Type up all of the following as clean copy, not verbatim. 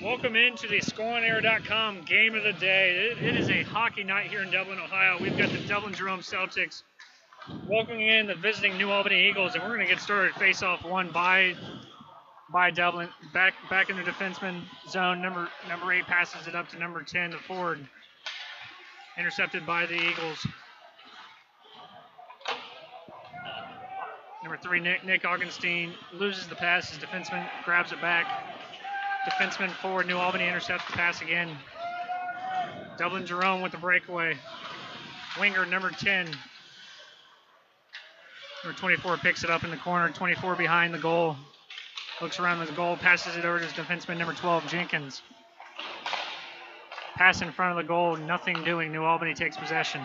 Welcome into the ScoreOnAir.com game of the day. It is a hockey night here in Dublin, Ohio. We've got the Dublin Jerome Celtics welcoming in the visiting New Albany Eagles, and we're going to get started face-off one by Dublin. Back in the defenseman zone. Number 8 passes it up to number 10, the forward. Intercepted by the Eagles. Number 3, Nick Augenstein loses the pass. His defenseman grabs it back. Defenseman forward, New Albany intercepts the pass again. Dublin Jerome with the breakaway. Winger, number 10. Number 24 picks it up in the corner. 24 behind the goal. Looks around the goal, passes it over to his defenseman, number 12, Jenkins. Pass in front of the goal, nothing doing. New Albany takes possession.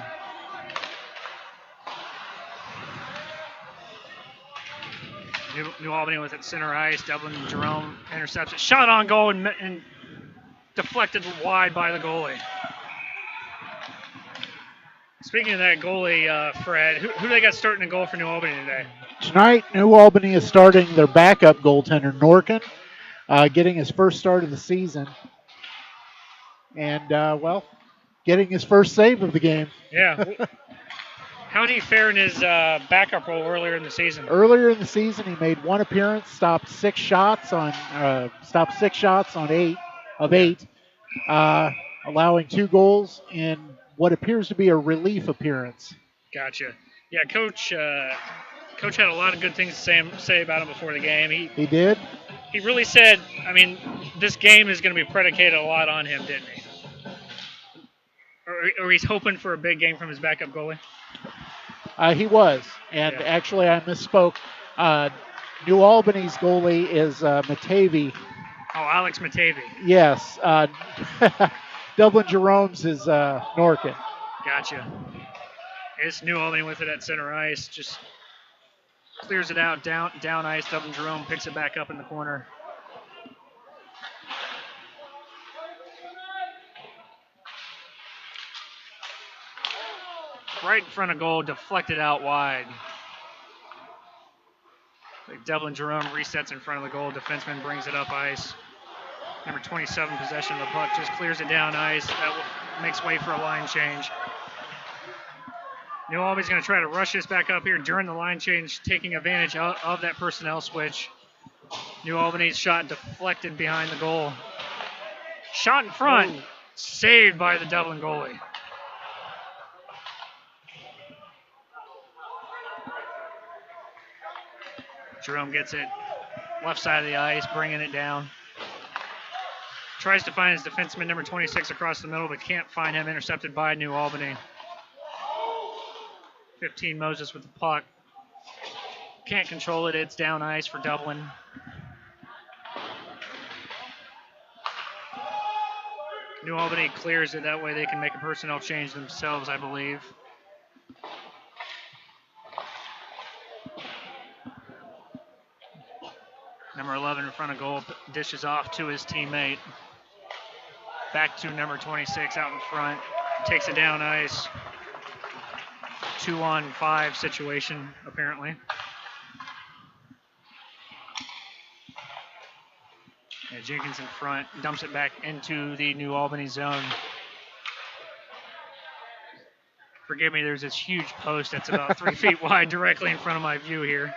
New Albany with it center ice. Dublin Jerome intercepts it. Shot on goal and deflected wide by the goalie. Speaking of that goalie, Fred, who they got starting the goal for New Albany today? Tonight, New Albany is starting their backup goaltender, Norkin, getting his first start of the season. And, getting his first save of the game. Yeah. How did he fare in his backup role earlier in the season? Earlier in the season, he made one appearance, stopped six shots on eight, allowing 2 goals in what appears to be a relief appearance. Gotcha. Yeah, Coach had a lot of good things to say about him before the game. He did? He really said, this game is going to be predicated a lot on him, didn't he? Or he's hoping for a big game from his backup goalie? He was. And actually, I misspoke. New Albany's goalie is Matavy. Oh, Alex Matavy. Yes. Dublin Jerome's is Norkin. Gotcha. It's New Albany with it at center ice. Just clears it out, down ice. Dublin Jerome picks it back up in the corner. Right in front of goal, deflected out wide. Dublin Jerome resets in front of the goal. Defenseman brings it up ice. Number 27 possession of the puck, just clears it down ice. That makes way for a line change. New Albany's going to try to rush this back up here during the line change, taking advantage of that personnel switch. New Albany's shot deflected behind the goal. Shot in front, saved by the Dublin goalie. Jerome gets it left side of the ice, bringing it down. Tries to find his defenseman, number 26, across the middle, but can't find him. Intercepted by New Albany. 15 Moses with the puck. Can't control it. It's down ice for Dublin. New Albany clears it. That way they can make a personnel change themselves, I believe. Number 11 in front of goal, dishes off to his teammate. Back to number 26 out in front. Takes it down ice. 2-on-5 situation, apparently. Yeah, Jenkins in front, dumps it back into the New Albany zone. Forgive me, there's this huge post that's about 3 feet wide directly in front of my view here.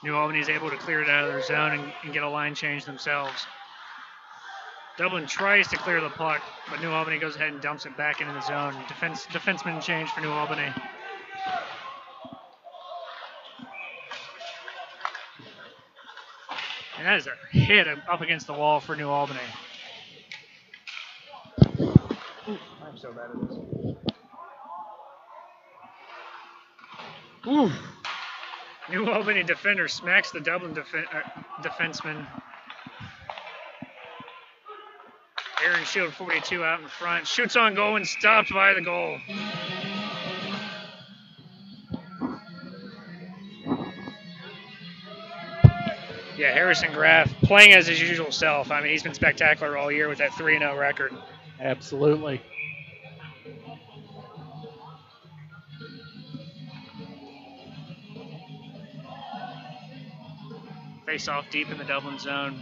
New Albany is able to clear it out of their zone and get a line change themselves. Dublin tries to clear the puck, but New Albany goes ahead and dumps it back into the zone. Defenseman change for New Albany. And that is a hit up against the wall for New Albany. I'm so bad at this. Ooh. New Albany defender smacks the Dublin defenseman. Aaron Shield, 42, out in front. Shoots on goal and stopped by the goal. Yeah, Harrison Graff playing as his usual self. He's been spectacular all year with that 3-0 record. Absolutely. Face off deep in the Dublin zone.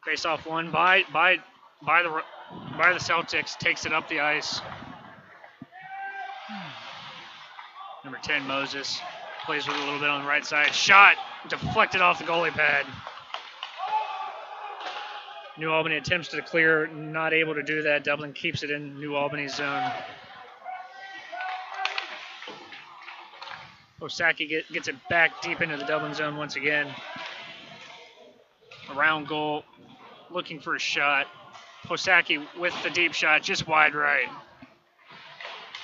Face off one by the Celtics, takes it up the ice. Number 10, Moses, plays with it a little bit on the right side. Shot deflected off the goalie pad. New Albany attempts to clear, not able to do that. Dublin keeps it in New Albany's zone. Osaki gets it back deep into the Dublin zone once again. Around goal, looking for a shot. Osaki with the deep shot, just wide right.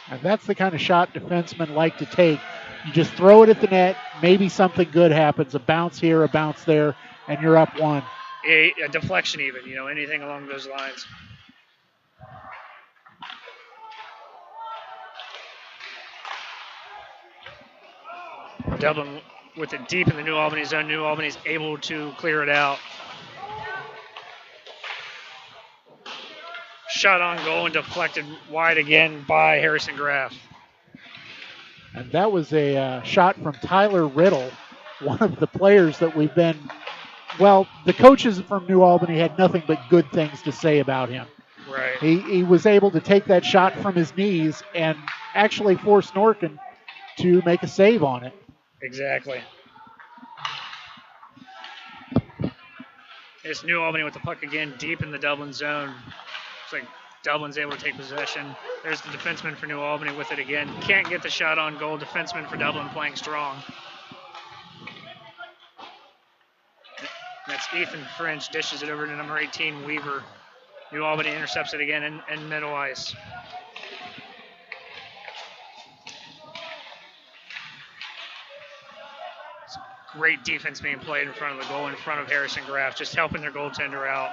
And that's the kind of shot defensemen like to take. You just throw it at the net, maybe something good happens, a bounce here, a bounce there, and you're up one. A deflection even, anything along those lines. Dublin with it deep in the New Albany zone. New Albany's able to clear it out. Shot on goal and deflected wide again by Harrison Graff. And that was a shot from Tyler Riddle, one of the players that we've been, the coaches from New Albany had nothing but good things to say about him. Right. He was able to take that shot from his knees and actually force Norkin to make a save on it. Exactly. It's New Albany with the puck again, deep in the Dublin zone. Looks like Dublin's able to take possession. There's the defenseman for New Albany with it again. Can't get the shot on goal. Defenseman for Dublin playing strong. That's Ethan French, dishes it over to number 18, Weaver. New Albany intercepts it again in middle ice. Great defense being played in front of the goal, in front of Harrison Graff, just helping their goaltender out.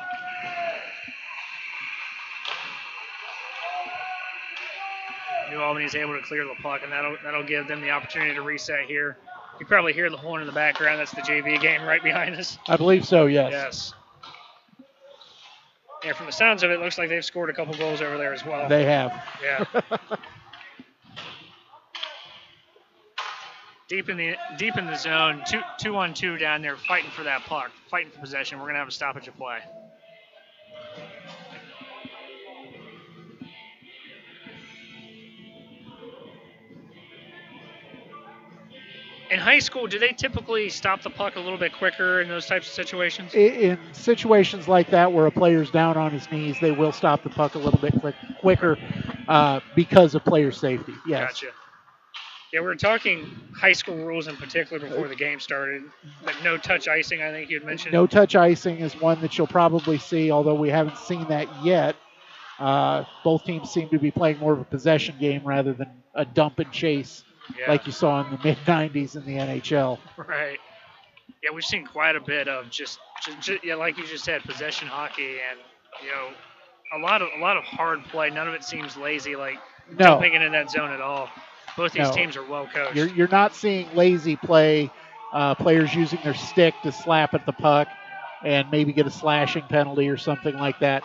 New Albany is able to clear the puck, and that'll give them the opportunity to reset here. You probably hear the horn in the background. That's the JV game right behind us. I believe so, yes. Yes. Yeah, from the sounds of it, looks like they've scored a couple goals over there as well. They have. Yeah. Deep in the zone, 2-on-2 down there, fighting for that puck, fighting for possession. We're gonna have a stoppage of play. In high school, do they typically stop the puck a little bit quicker in those types of situations? In situations like that where a player's down on his knees, they will stop the puck a little bit quicker because of player safety. Yes. Gotcha. Yeah, we were talking high school rules in particular before the game started. Like no touch icing, I think you had mentioned. No touch icing is one that you'll probably see, although we haven't seen that yet. Both teams seem to be playing more of a possession game rather than a dump and chase like you saw in the mid-'90s in the NHL. Right. Yeah, we've seen quite a bit of just like you just said, possession hockey, and a lot of hard play. None of it seems lazy, like jumping into that zone at all. Both these teams are well coached. You're not seeing lazy play, players using their stick to slap at the puck and maybe get a slashing penalty or something like that.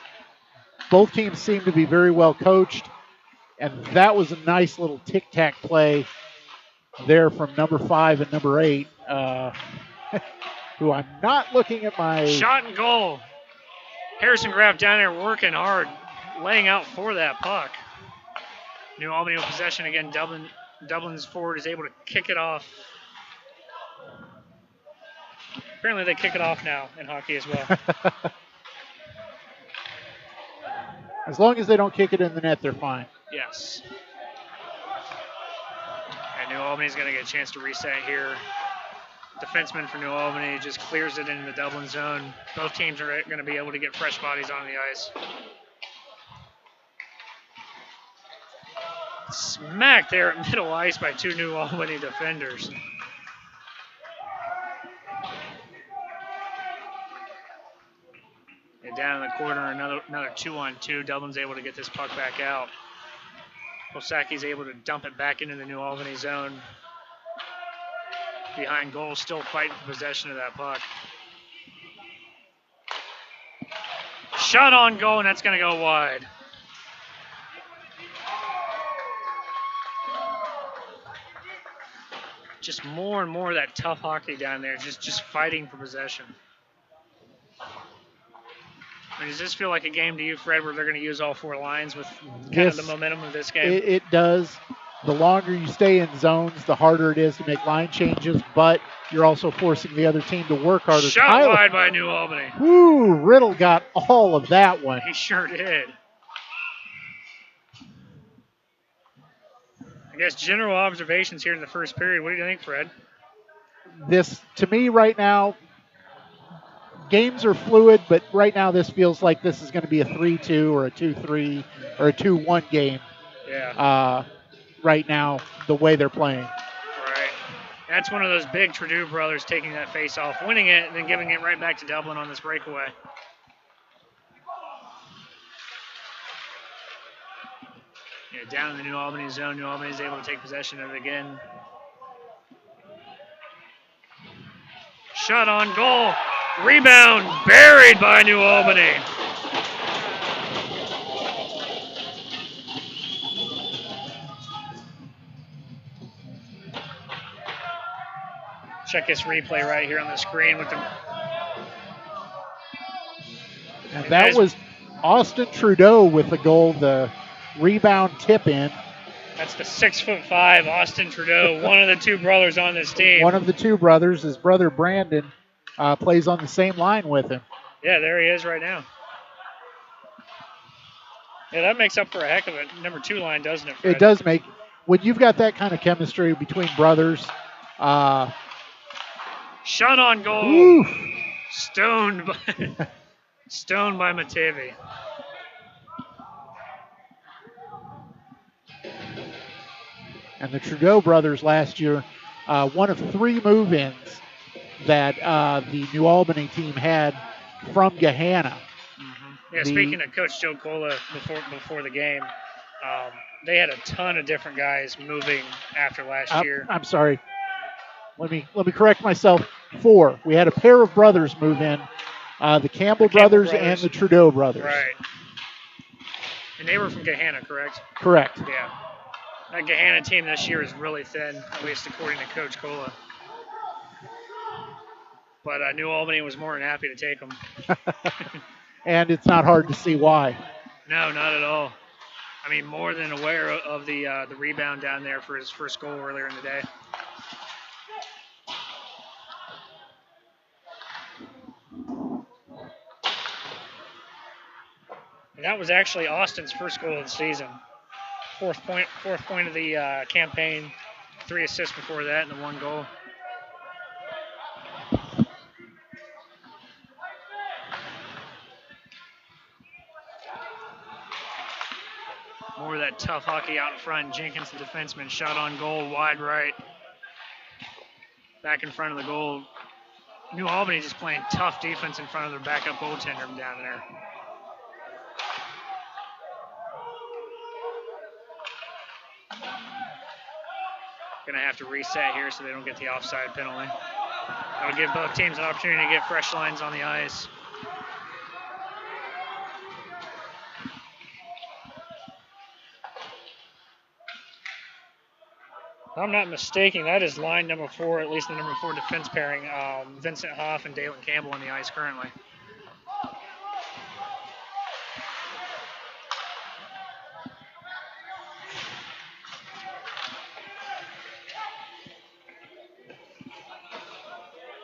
Both teams seem to be very well coached, and that was a nice little tic-tac play there from number 5 and number 8, who I'm not looking at my... Shot and goal. Harrison Graff down there working hard, laying out for that puck. New Albany with possession again. Dublin's forward is able to kick it off. Apparently they kick it off now in hockey as well. As long as they don't kick it in the net, they're fine. Yes. And New Albany's going to get a chance to reset here. Defenseman for New Albany just clears it into the Dublin zone. Both teams are going to be able to get fresh bodies on the ice. Smacked there at middle ice by two New Albany defenders. And down in the corner, another 2-on-2. Dublin's able to get this puck back out. Osaki's able to dump it back into the New Albany zone. Behind goal, still fighting for possession of that puck. Shot on goal, and that's going to go wide. just more and more of that tough hockey down there, just fighting for possession. I mean, does this feel like a game to you, Fred, where they're going to use all 4 lines with kind of the momentum of this game? It does. The longer you stay in zones, the harder it is to make line changes, but you're also forcing the other team to work harder. Shot wide by New Albany. Woo, Riddle got all of that one. He sure did. I guess general observations here in the first period. What do you think, Fred? This, to me right now, games are fluid, but right now this feels like this is going to be a 3-2 or a 2-3 or a 2-1 game. Yeah. Right now, the way they're playing. Right. That's one of those big Trudeau brothers taking that face off, winning it, and then giving it right back to Dublin on this breakaway. Yeah, down in the New Albany zone. New Albany is able to take possession of it again. Shot on goal. Rebound buried by New Albany. Check this replay right here on the screen with them. And that was Austin Trudeau with the goal, the rebound tip in. That's the 6'5" Austin Trudeau, one of the 2 brothers on this team. One of the 2 brothers, his brother Brandon, plays on the same line with him. Yeah, there he is right now. Yeah, that makes up for a heck of a number 2 line, doesn't it, Fred? It does make, when you've got that kind of chemistry between brothers. Shot on goal. Oof. Stoned by Matevi. And the Trudeau brothers last year, one of 3 move-ins that the New Albany team had from Gahanna. Mm-hmm. Yeah, speaking of Coach Joe Cola before the game, they had a ton of different guys moving after last year. I'm sorry. Let me correct myself. 4. We had a pair of brothers move in, the Campbell brothers and the Trudeau brothers. Right. And they were from Gahanna, correct? Correct. Yeah. That Gahanna team this year is really thin, at least according to Coach Cola. But New Albany was more than happy to take them. And it's not hard to see why. No, not at all. I mean, more than aware of the rebound down there for his first goal earlier in the day. And that was actually Austin's first goal of the season. Fourth point of the campaign. 3 assists before that and the 1 goal. More of that tough hockey out in front. Jenkins, the defenseman, shot on goal, wide right. Back in front of the goal. New Albany just playing tough defense in front of their backup goaltender down there. Going to have to reset here so they don't get the offside penalty. That'll give both teams an opportunity to get fresh lines on the ice. If I'm not mistaken, that is line number 4, at least the number 4 defense pairing. Vincent Hoff and Dalen Campbell on the ice currently.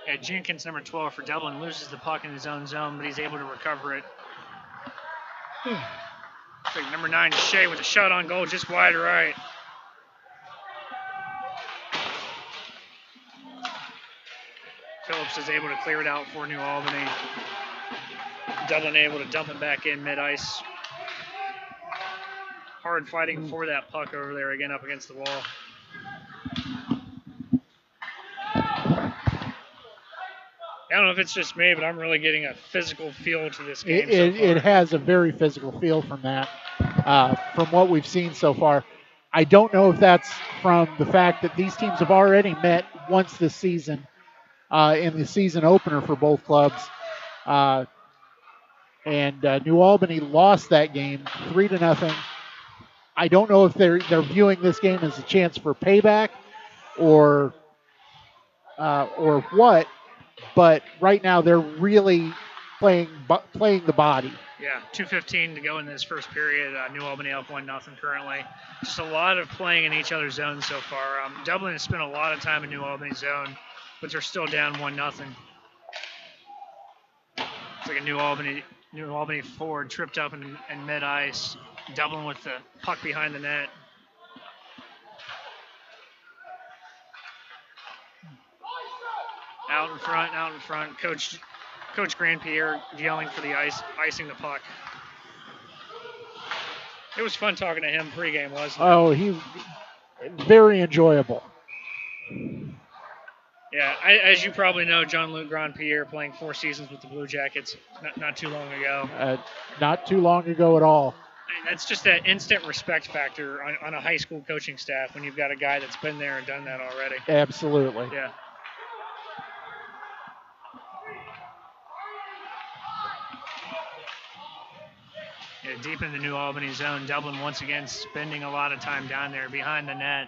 Yeah, Jenkins, number 12 for Dublin, loses the puck in his own zone, but he's able to recover it. Number 9, Shea with a shot on goal, just wide right. Phillips is able to clear it out for New Albany. Dublin able to dump it back in mid-ice. Hard fighting for that puck over there again up against the wall. I don't know if it's just me, but I'm really getting a physical feel to this game so far. It has a very physical feel from that, from what we've seen so far. I don't know if that's from the fact that these teams have already met once this season in the season opener for both clubs. And New Albany lost that game 3-0. I don't know if they're viewing this game as a chance for payback or or what, but right now they're really playing the body. Yeah, 2:15 to go in this first period. New Albany up 1-0 currently. Just a lot of playing in each other's zones so far. Dublin has spent a lot of time in New Albany's zone, but they're still down 1-0. It's like a New Albany forward tripped up in mid-ice. Dublin with the puck behind the net. Out in front. Coach Grandpierre yelling for the icing the puck. It was fun talking to him pregame, wasn't it? Oh, he very enjoyable. Yeah, as you probably know, Jean-Luc Grandpierre playing 4 seasons with the Blue Jackets not too long ago. Not too long ago at all. That's just that instant respect factor on a high school coaching staff when you've got a guy that's been there and done that already. Absolutely. Yeah. Deep in the New Albany zone, Dublin once again spending a lot of time down there behind the net.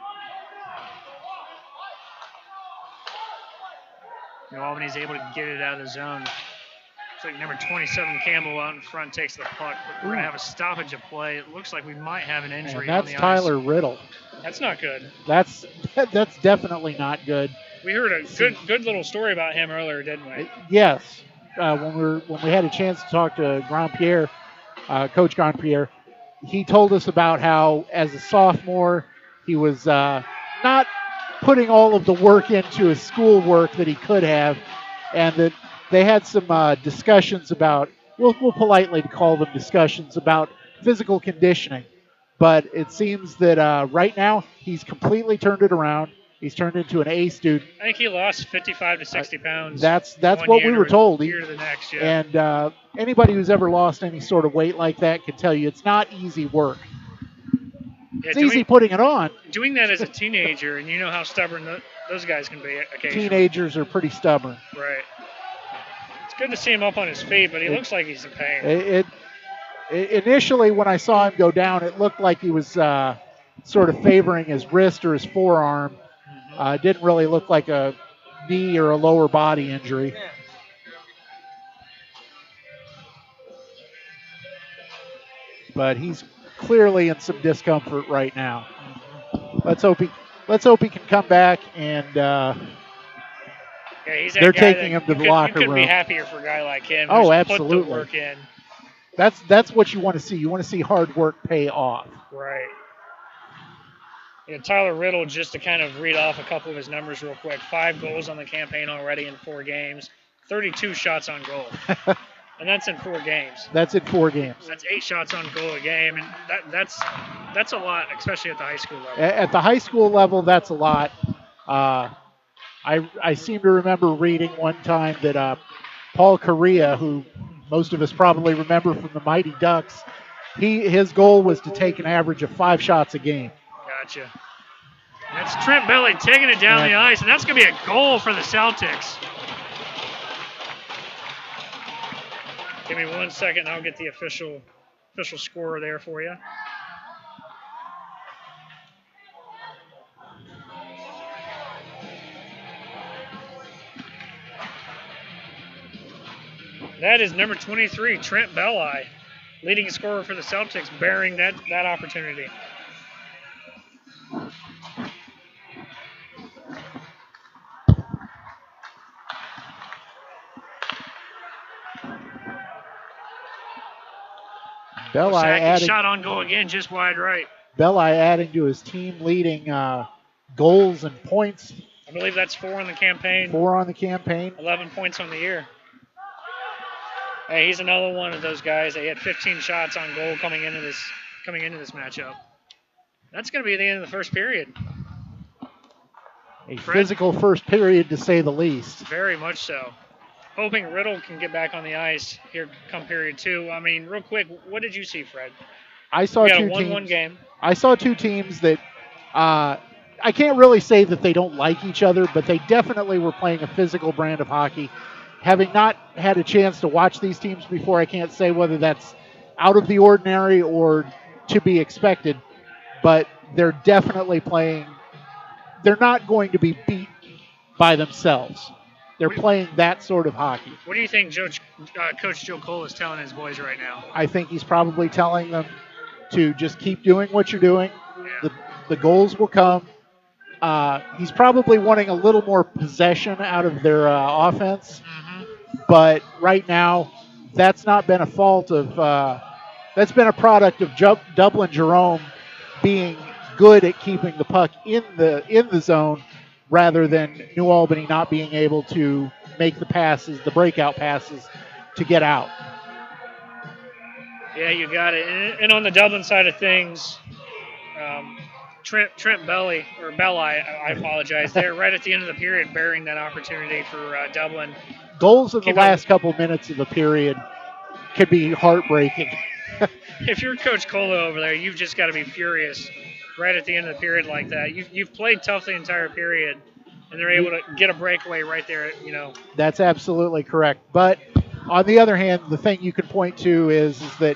New Albany's able to get it out of the zone. It's like number 27 Campbell out in front takes the puck. We're going to have a stoppage of play. It looks like we might have an injury and on the ice. That's Tyler Riddle. That's not good. That's definitely not good. We heard a good little story about him earlier, didn't we? Yes. When we had a chance to talk to Grandpierre, Coach Grandpierre, he told us about how as a sophomore he was not putting all of the work into his schoolwork that he could have, and that they had some discussions about, we'll politely call them discussions about physical conditioning. But it seems that right now he's completely turned it around. He's turned into an A student. I think he lost 55 to 60 pounds. That's what we were told. Year to the next, yeah. And anybody who's ever lost any sort of weight like that can tell you it's not easy work. Yeah, it's easy putting it on. Doing that as a teenager, and you know how stubborn those guys can be occasionally. Teenagers are pretty stubborn. Right. It's good to see him up on his feet, but he looks like he's in pain. Initially, when I saw him go down, it looked like he was sort of favoring his wrist or his forearm. It didn't really look like a knee or a lower body injury. But he's clearly in some discomfort right now. Let's hope he can come back, and they're taking him to the locker room. You couldn't be happier for a guy like him. Oh, absolutely. Put the work in. That's what you want to see. You want to see hard work pay off. Right. Yeah, Tyler Riddle, just to kind of read off a couple of his numbers real quick, 5 goals on the campaign already in 4 games, 32 shots on goal. And that's in 4 games. That's 8 shots on goal a game, and that's a lot, especially at the high school level. At the high school level, that's a lot. I seem to remember reading one time that Paul Correa, who most of us probably remember from the Mighty Ducks, his goal was to take an average of 5 shots a game. Gotcha. That's Trent Belly taking it down the ice, and that's going to be a goal for the Celtics. Give me 1 second, and I'll get the official scorer there for you. That is number 23, Trent Belli, leading scorer for the Celtics, bearing that opportunity. Belli adding shot on goal again, just wide right. Belli adding to his team leading goals and points. I believe that's 4 on the campaign. 4 on the campaign. 11 points on the year. Hey, he's another one of those guys. He had 15 shots on goal coming into this matchup. That's going to be the end of the first period. A physical first period, to say the least. Very much so. Hoping Riddle can get back on the ice here come period 2. I mean, real quick, what did you see, Fred? I saw we got two a 1-1 teams. game. I saw 2 teams that I can't really say that they don't like each other, but they definitely were playing a physical brand of hockey. Having not had a chance to watch these teams before, I can't say whether that's out of the ordinary or to be expected, but they're definitely playing. They're not going to be beat by themselves. They're playing that sort of hockey. What do you think Coach Joe Cole is telling his boys right now? I think he's probably telling them to just keep doing what you're doing. Yeah. The goals will come. He's probably wanting a little more possession out of their offense. Mm-hmm. But right now, that's not been a fault of that's been a product of Dublin Jerome being good at keeping the puck in the zone rather than New Albany not being able to make the passes, the breakout passes to get out. Yeah, you got it. And on the Dublin side of things, Trent Belly, I apologize. They're right at the end of the period bearing that opportunity for Dublin. Goals in the last couple minutes of the period could be heartbreaking. If you're Coach Cola over there, you've just got to be furious right at the end of the period like that. You've played tough the entire period, and they're able to get a breakaway right there, That's absolutely correct. But on the other hand, the thing you can point to is that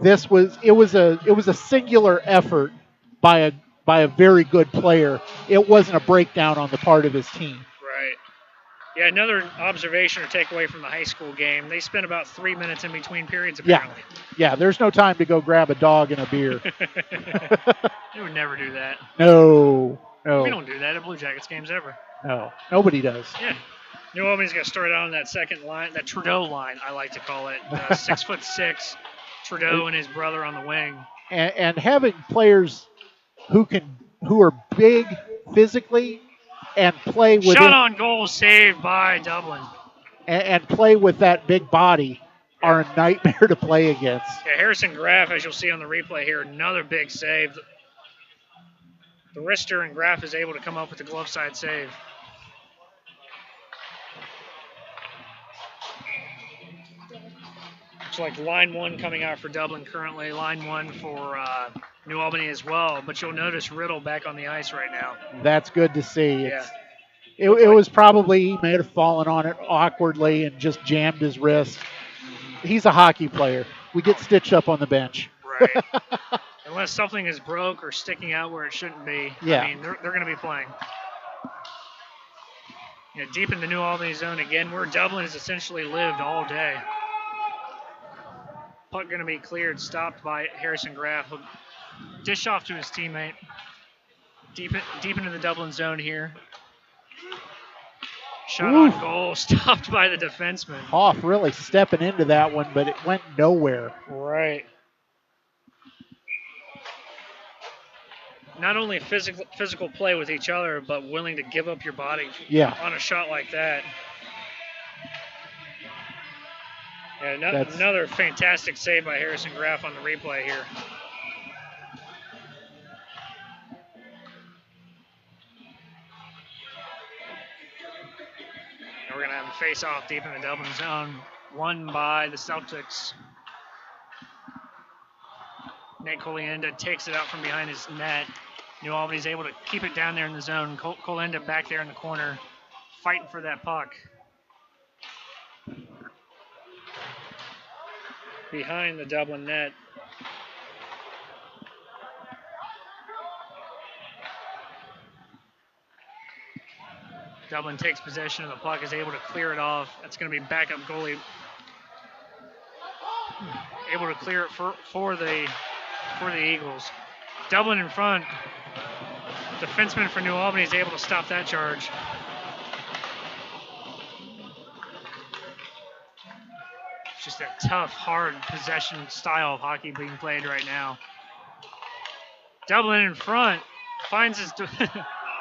it was a singular effort by a very good player. It wasn't a breakdown on the part of his team. Right. Yeah, another observation or takeaway from the high school game. They spent about 3 minutes in between periods, apparently. Yeah, there's no time to go grab a dog and a beer. They would never do that. No. We don't do that at Blue Jackets games ever. No, nobody does. Yeah. New Albany's got started on that second line, that Trudeau line, I like to call it. 6'6", Trudeau and his brother on the wing. And having players who are big physically and play with shot on goal saved by Dublin. And play with that big body are a nightmare to play against. Yeah, Harrison Graff, as you'll see on the replay here, another big save. The wrister and Graff is able to come up with the glove side save. Looks like line one coming out for Dublin currently, line one for New Albany as well. But you'll notice Riddle back on the ice right now. That's good to see. Yeah. It was probably, he may have fallen on it awkwardly and just jammed his wrist. He's a hockey player. We get stitched up on the bench. Right. Unless something is broke or sticking out where it shouldn't be. Yeah. I mean, they're going to be playing. Deep in the New Albany zone again, where Dublin has essentially lived all day. Puck going to be cleared, stopped by Harrison Graff. He'll dish off to his teammate. Deep into the Dublin zone here. Shot on goal, stopped by the defenseman. Hoff really stepping into that one, but it went nowhere. Right. Not only physical play with each other, but willing to give up your body on a shot like that. Yeah, another fantastic save by Harrison Graff on the replay here. And we're going to have a face-off deep in the Dublin zone, won by the Celtics. Nate Colienda takes it out from behind his net. New Albany's able to keep it down there in the zone. Colienda back there in the corner, fighting for that puck. Behind the Dublin net. Dublin takes possession of the puck, is able to clear it off. That's going to be backup goalie. Able to clear it for the Eagles. Dublin in front. Defenseman for New Albany is able to stop that charge. It's just that tough, hard possession style of hockey being played right now. Dublin in front finds his...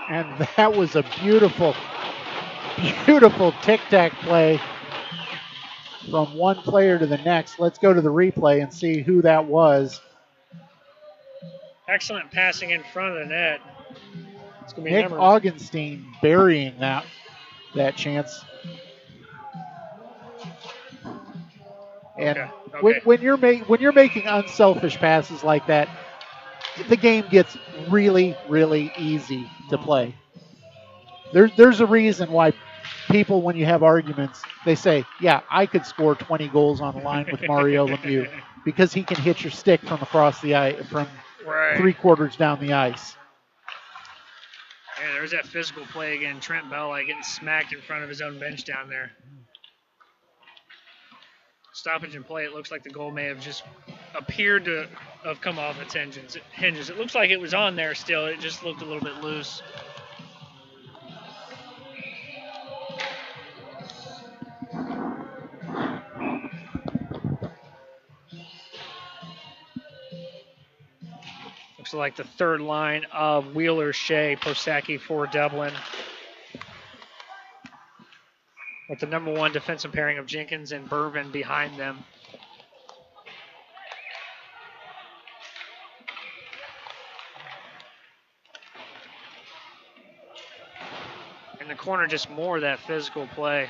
And that was a beautiful, beautiful tic-tac play from one player to the next. Let's go to the replay and see who that was. Excellent passing in front of the net. It's gonna be Nick Augenstein burying that chance. And okay. when you're making unselfish passes like that, the game gets really, really easy to play. There's a reason why people, when you have arguments, they say, yeah, I could score 20 goals on a line with Mario Lemieux because he can hit your stick from across the ice, from 3/4 down the ice. Yeah, there's that physical play again. Trent Bell getting smacked in front of his own bench down there. Stoppage and play. It looks like the goal may have just appeared to have come off its hinges. It looks like it was on there still. It just looked a little bit loose. Looks like the third line of Wheeler, Shea, Posacki for Dublin. With the number one defensive pairing of Jenkins and Bervin behind them. In the corner, just more of that physical play.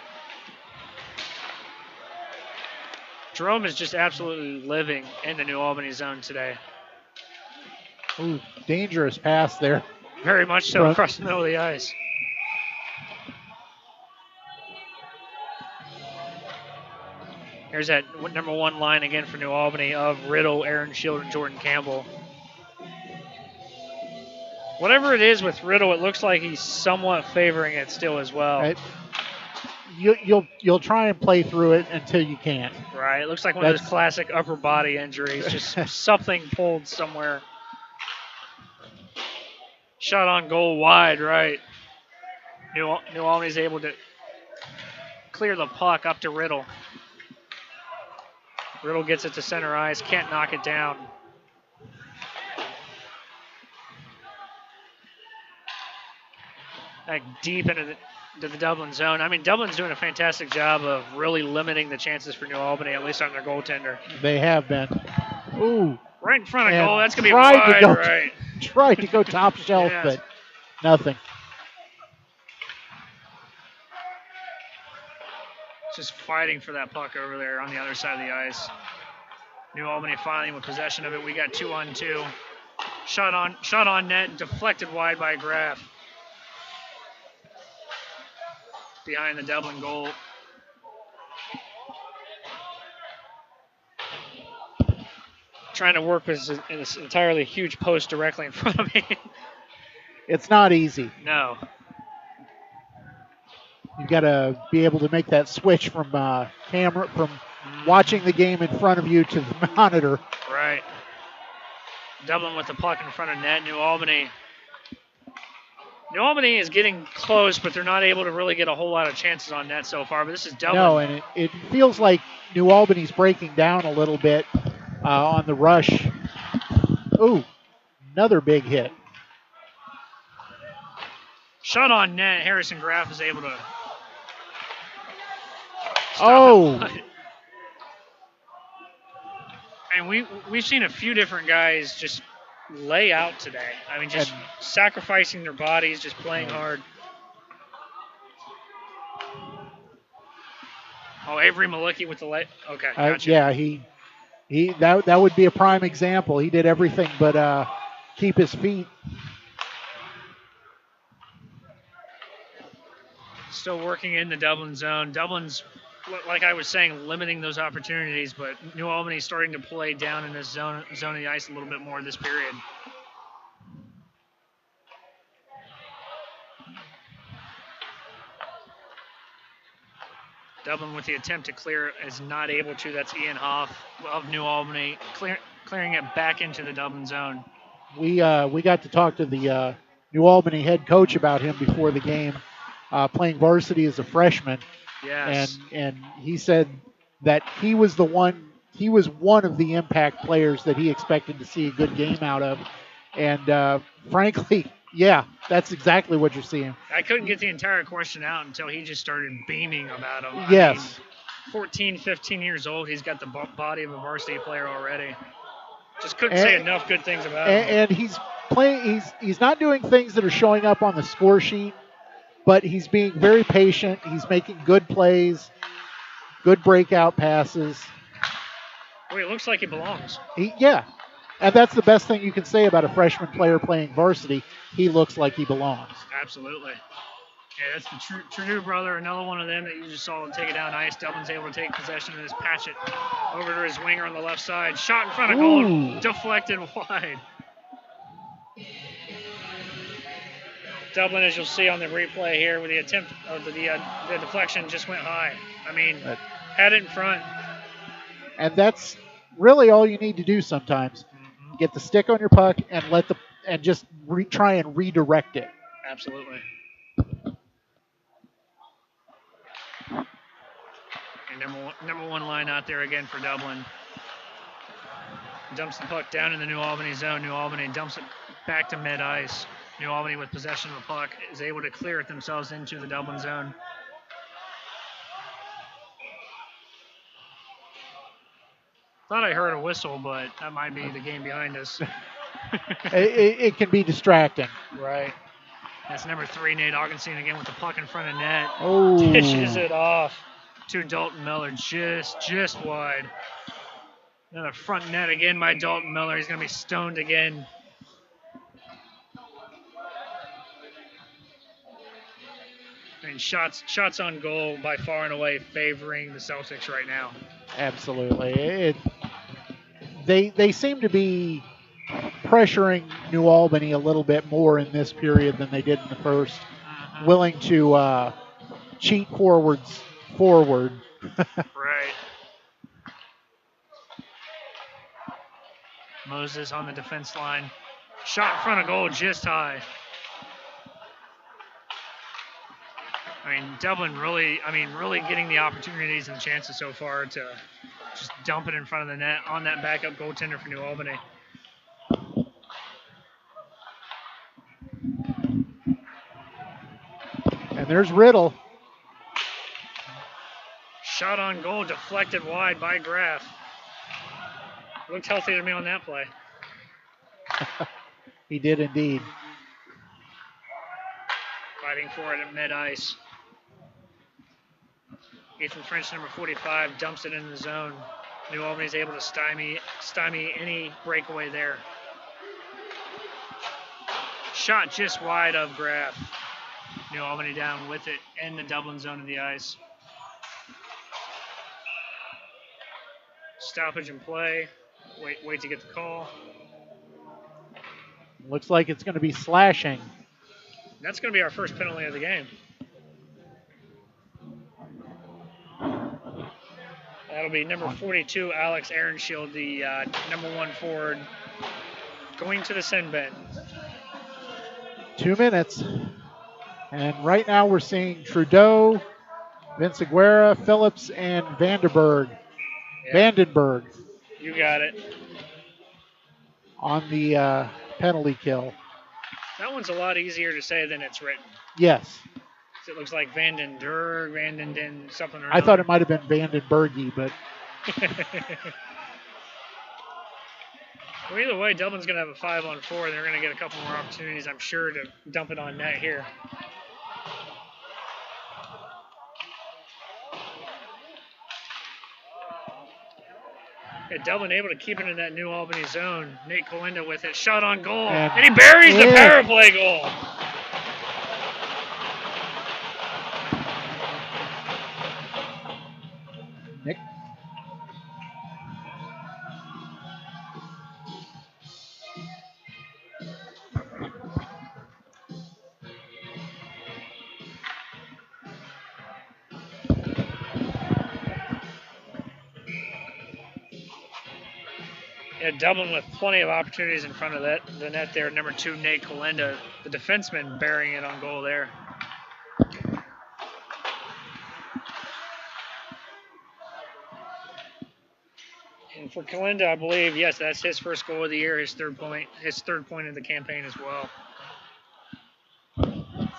Jerome is just absolutely living in the New Albany zone today. Ooh, dangerous pass there. Very much so, across the middle of the ice. Here's that number one line again for New Albany of Riddle, Aaron Shield, and Jordan Campbell. Whatever it is with Riddle, it looks like he's somewhat favoring it still as well. Right. You'll try and play through it until you can't. Right. It looks like one of those classic upper body injuries, just something pulled somewhere. Shot on goal wide, right. New Albany's able to clear the puck up to Riddle. Riddle gets it to center ice, can't knock it down. Back deep into the Dublin zone. I mean, Dublin's doing a fantastic job of really limiting the chances for New Albany, at least on their goaltender. They have been. Ooh. Right in front of goal. That's going to be wide, right. Tried to go top shelf, yes. But nothing. Just fighting for that puck over there on the other side of the ice. New Albany finally with possession of it. We got 2-on-2. Shot on net, deflected wide by Graff. Behind the Dublin goal. Trying to work with this entirely huge post directly in front of me. It's not easy. No. You've got to be able to make that switch from watching the game in front of you to the monitor. Right. Dublin with the puck in front of net. New Albany is getting close, but they're not able to really get a whole lot of chances on net so far. But this is Dublin. No, and it feels like New Albany's breaking down a little bit on the rush. Ooh, another big hit. Shot on net. Harrison Graff is able to stop it. And we've seen a few different guys just lay out today. I mean, just sacrificing their bodies, just playing hard. Oh, Avery Malicki with the lay. Okay, gotcha. Yeah, that would be a prime example. He did everything but keep his feet. Still working in the Dublin zone. Dublin's, like I was saying, limiting those opportunities, but New Albany's starting to play down in this zone of the ice a little bit more this period. Dublin with the attempt to clear is not able to. That's Ian Hoff of New Albany clearing it back into the Dublin zone. We got to talk to the New Albany head coach about him before the game, playing varsity as a freshman. Yes. And he said that he was one of the impact players that he expected to see a good game out of. And frankly, yeah, that's exactly what you're seeing. I couldn't get the entire question out until he just started beaming about him. Yes. I mean, 14, 15 years old, he's got the body of a varsity player already. Just couldn't say enough good things about him. And he's playing. He's not doing things that are showing up on the score sheet, but he's being very patient. He's making good plays, good breakout passes. Well, it looks like he belongs. Yeah. And that's the best thing you can say about a freshman player playing varsity. He looks like he belongs. Absolutely. Yeah, that's the Trudeau brother, another one of them that you just saw him take it down ice. Dublin's able to take possession of this, patch it over to his winger on the left side. Shot in front of goal, deflected wide. Dublin, as you'll see on the replay here, with the attempt of the deflection just went high. I mean, had it in front. And that's really all you need to do sometimes. Get the stick on your puck and just try and redirect it. Absolutely. And number one line out there again for Dublin. Dumps the puck down in the New Albany zone. New Albany dumps it back to mid-ice. New Albany with possession of the puck is able to clear it themselves into the Dublin zone. Thought I heard a whistle, but that might be the game behind us. It can be distracting. Right. That's number 3, Nate Augenstein again with the puck in front of net. Oh. Dishes it off to Dalton Miller, just wide. Another front net again by Dalton Miller. He's going to be stoned again. And shots on goal by far and away favoring the Celtics right now. Absolutely. They seem to be pressuring New Albany a little bit more in this period than they did in the first. Willing to cheat forward. Right. Moses on the defense line. Shot in front of goal, just high. I mean, Dublin really getting the opportunities and chances so far to just dump it in front of the net on that backup goaltender for New Albany. And there's Riddle. Shot on goal, deflected wide by Graff. Looked healthy to me on that play. He did indeed. Fighting for it at mid-ice. Ethan French, number 45, dumps it in the zone. New Albany's able to stymie any breakaway there. Shot just wide of Graff. New Albany down with it in the Dublin zone of the ice. Stoppage and play. Wait to get the call. Looks like it's going to be slashing. That's going to be our first penalty of the game. That'll be number 42, Alex Aaronshield, the number 1 forward, going to the sin bin. 2 minutes. And right now we're seeing Trudeau, Vince Aguirre, Phillips, and Vandenberg. You got it. On the penalty kill. That one's a lot easier to say than it's written. Yes. So it looks like Vanden, something or I thought it might have been Vandenbergy, but. Well, either way, Dublin's going to have a 5-on-4. They're going to get a couple more opportunities, I'm sure, to dump it on net here. Yeah, Dublin able to keep it in that New Albany zone. Nate Colinda with it. Shot on goal. And he buries the power play goal. Nick. Yeah, Dublin with plenty of opportunities in front of the net there. Number 2, Nate Colinda, the defenseman, burying it on goal there. And for Colinda, I believe, yes, that's his first goal of the year, his third point of the campaign as well.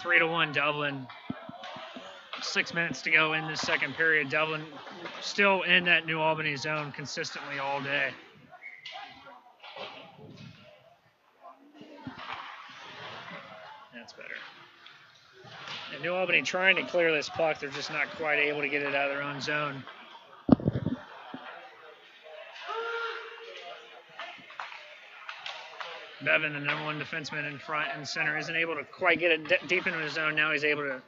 3-1 Dublin. 6 minutes to go in this second period. Dublin still in that New Albany zone consistently all day. That's better. And New Albany trying to clear this puck. They're just not quite able to get it out of their own zone. Bevan, the number 1 defenseman in front and center, isn't able to quite get it deep into his zone. Now he's able to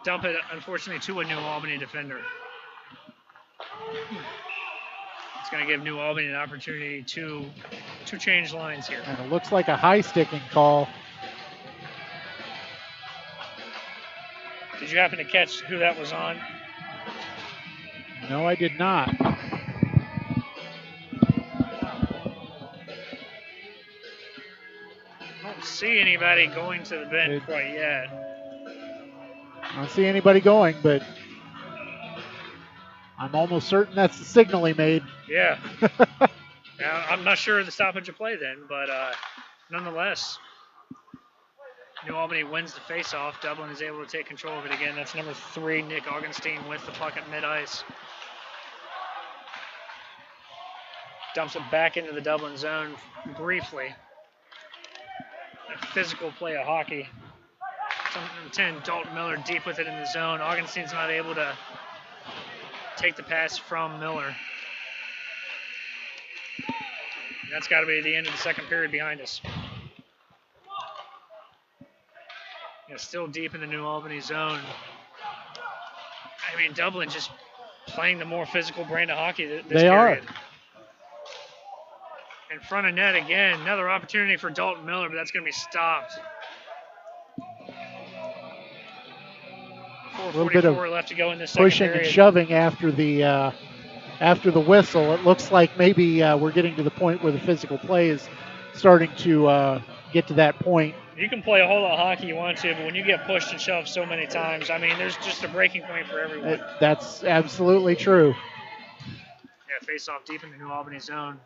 dump it, unfortunately, to a New Albany defender. It's going to give New Albany an opportunity to change lines here. And it looks like a high sticking call. Did you happen to catch who that was on? No, I did not. I don't see anybody going to the bench quite yet. I don't see anybody going, but I'm almost certain that's the signal he made. Yeah. Now, I'm not sure of the stoppage of play then, but nonetheless, New Albany wins the faceoff. Dublin is able to take control of it again. That's number 3, Nick Augenstein, with the puck at mid-ice. Dumps it back into the Dublin zone briefly. A physical play of hockey. Number 10, Dalton Miller, deep with it in the zone. Augenstein's not able to take the pass from Miller. That's got to be the end of the second period behind us. Yeah, still deep in the New Albany zone. I mean, Dublin just playing the more physical brand of hockey this they period. Are. In front of net again. Another opportunity for Dalton Miller, but that's going to be stopped. 4:44 left to go in this second pushing period. And shoving after the whistle. It looks like maybe we're getting to the point where the physical play is starting to get to that point. You can play a whole lot of hockey you want to, but when you get pushed and shoved so many times, I mean, there's just a breaking point for everyone. That's absolutely true. Yeah, face off deep in the New Albany zone.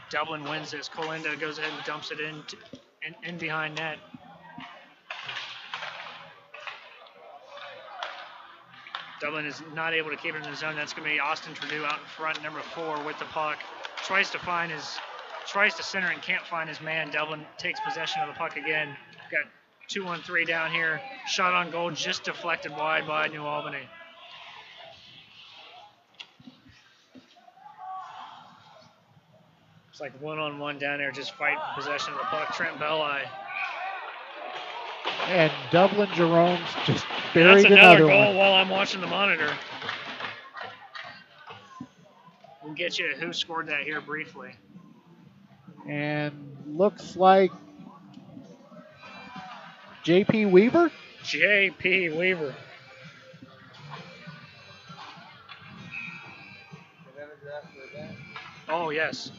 Dublin wins this. Colinda goes ahead and dumps it in behind net. Dublin is not able to keep it in the zone. That's going to be Austin Trudeau out in front, number 4, with the puck. Tries to center and can't find his man. Dublin takes possession of the puck again. Got 2-1-3 down here. Shot on goal, just deflected wide by New Albany. It's like one-on-one down there, just fighting possession of the puck. Trent Belli. And Dublin Jerome's just buried That's another goal one. while I'm watching the monitor. We'll get you who scored that here briefly. And looks like J.P. Weaver? J.P. Weaver. Oh, yes.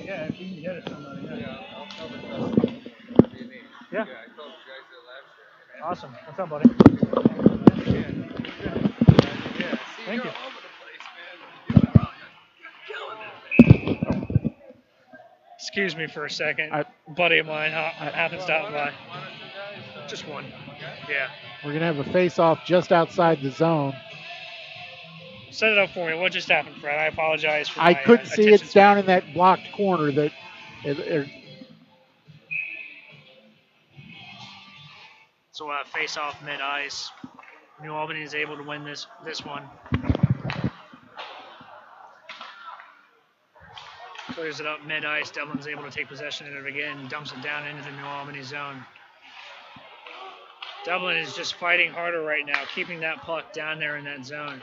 Yeah, if you can get it somebody. Yeah. Awesome. What's up, buddy? Thank you. Excuse me for a second. Buddy of mine happened stopping by. Just one. Yeah. We're going to have a face-off just outside the zone. Set it up for me. What just happened, Fred? I apologize for I couldn't see it's down in that blocked corner that So face off mid-ice. New Albany is able to win this one. Clears it up mid-ice. Dublin's able to take possession of it again. Dumps it down into the New Albany zone. Dublin is just fighting harder right now, keeping that puck down there in that zone.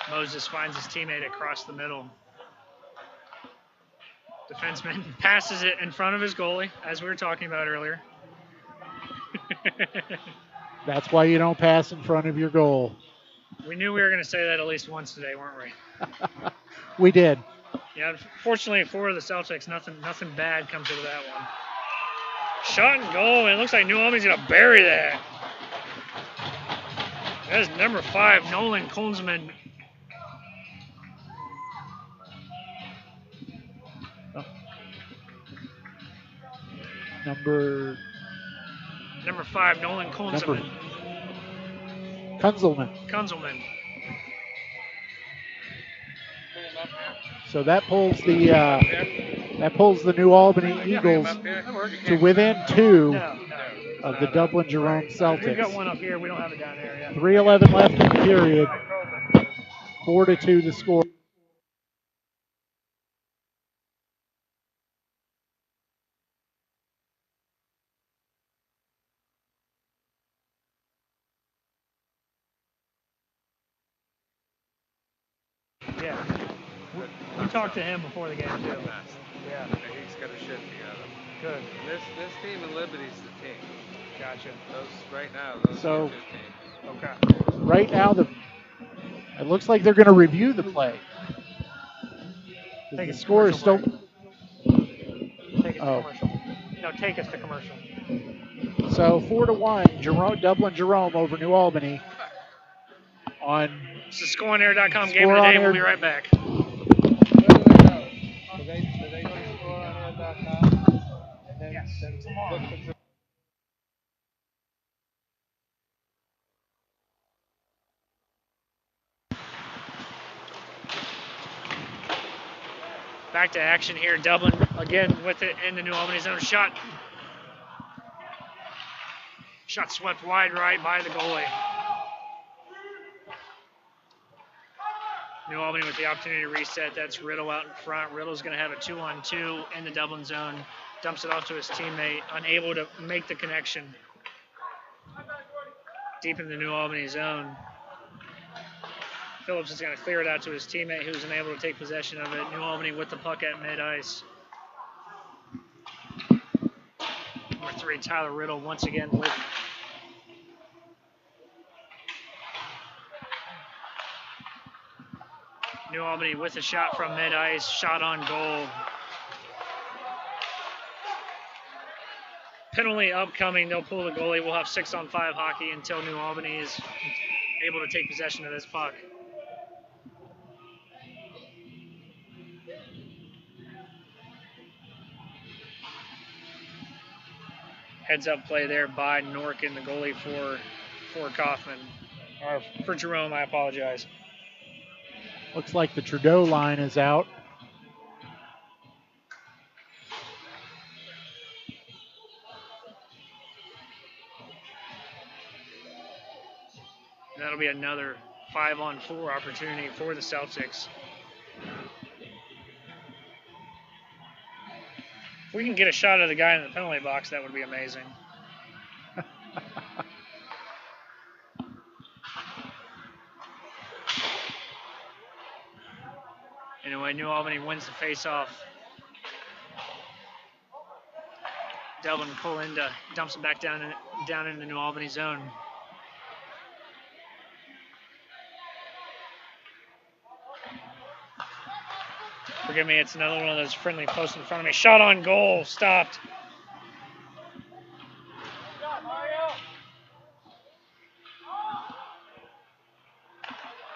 Moses finds his teammate across the middle. Defenseman passes it in front of his goalie, as we were talking about earlier. That's why you don't pass in front of your goal. We knew we were going to say that at least once today, weren't we? We did. Yeah, unfortunately for the Celtics, nothing bad comes out of that one. Shot and goal, and it looks like New Albany's going to bury that. That is number 5, Nolan Kolzman. Number 5, Nolan Kolzman. Kunzelman. So that pulls the New Albany Eagles to within 2 of the Dublin Jerome Celtics. We've got one up here. We don't have it down there yet. 3:11 left in the period. 4-2 the score. Yeah. We talked to him before the game, too. Yeah. He's got his shit together. Good. And this team and Liberty's the team. Gotcha. Right now, those So- are two teams. Okay. Right now, it looks like they're going to review the play. Take The us to score is still. commercial Take us to Oh. commercial. No, take us to commercial. So 4-1, Dublin Jerome over New Albany. On This is ScoreOnAir.com game Score of the on day. Air. We'll be right back. Where do they go? Do they do scoreonair.com? And then, Yes, then tomorrow. look for Back to action here. Dublin again with it in the New Albany zone. Shot swept wide right by the goalie. New Albany with the opportunity to reset. That's Riddle out in front. Riddle's going to have a 2-on-2 in the Dublin zone. Dumps it off to his teammate, unable to make the connection. Deep in the New Albany zone. Phillips is going to clear it out to his teammate, who's unable to take possession of it. New Albany with the puck at mid-ice. Number 3, Tyler Riddle, once again with New Albany with a shot from mid-ice. Shot on goal. Penalty upcoming. They'll pull the goalie. We'll have 6-on-5 hockey until New Albany is able to take possession of this puck. Heads up play there by Norkin, the goalie for Kaufman. Or for Jerome, I apologize. Looks like the Trudeau line is out. That'll be another 5-on-4 opportunity for the Celtics. If we can get a shot of the guy in the penalty box, that would be amazing. Anyway, New Albany wins the faceoff. Delvin Colinda dumps it back down in the New Albany zone. Forgive me, it's another one of those friendly posts in front of me. Shot on goal, stopped.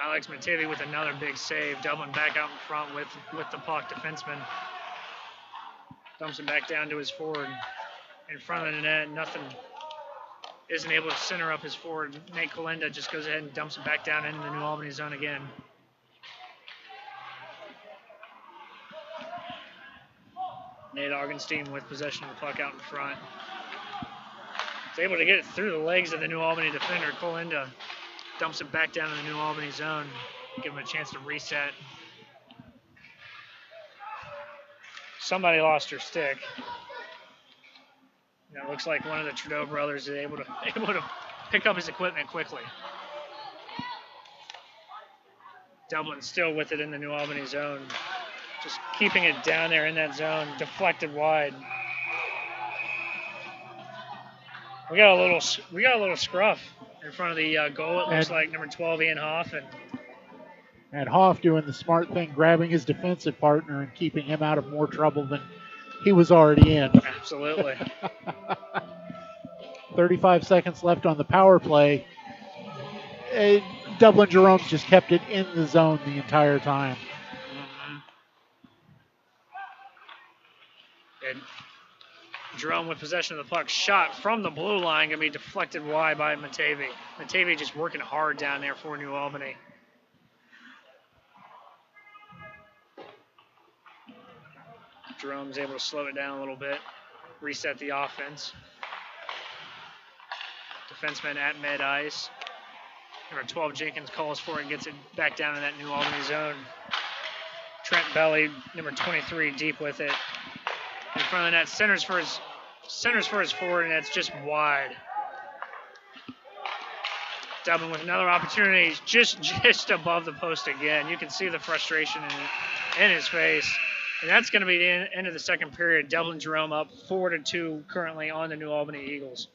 Alex Mativi with another big save. Dublin back out in front with the puck. Defenseman dumps it back down to his forward. In front of the net, nothing. Isn't able to center up his forward. Nate Colinda just goes ahead and dumps it back down into the New Albany zone again. Nate Augenstein with possession of the puck out in front. He's able to get it through the legs of the New Albany defender. Colinda dumps it back down in the New Albany zone. Give him a chance to reset. Somebody lost her stick. It looks like one of the Trudeau brothers is able to pick up his equipment quickly. Dublin still with it in the New Albany zone. Just keeping it down there in that zone, deflected wide. We got a little scruff in front of the goal. It looks like number 12 Ian Hoff and Hoff doing the smart thing, grabbing his defensive partner and keeping him out of more trouble than he was already in. Absolutely. 35 seconds left on the power play. Dublin Jerome just kept it in the zone the entire time. Mm-hmm. And Jerome with possession of the puck. Shot from the blue line, going to be deflected wide by Matavi. Matavi just working hard down there for New Albany. Jerome's able to slow it down a little bit, reset the offense. Defenseman at mid-ice. Number 12, Jenkins calls for it and gets it back down in that New Albany zone. Trent Belly, number 23, deep with it. In front of the net, centers for his forward, and it's just wide. Dublin with another opportunity, just above the post again. You can see the frustration in his face. And that's going to be the end of the second period. Dublin Jerome up 4-2 currently on the New Albany Eagles.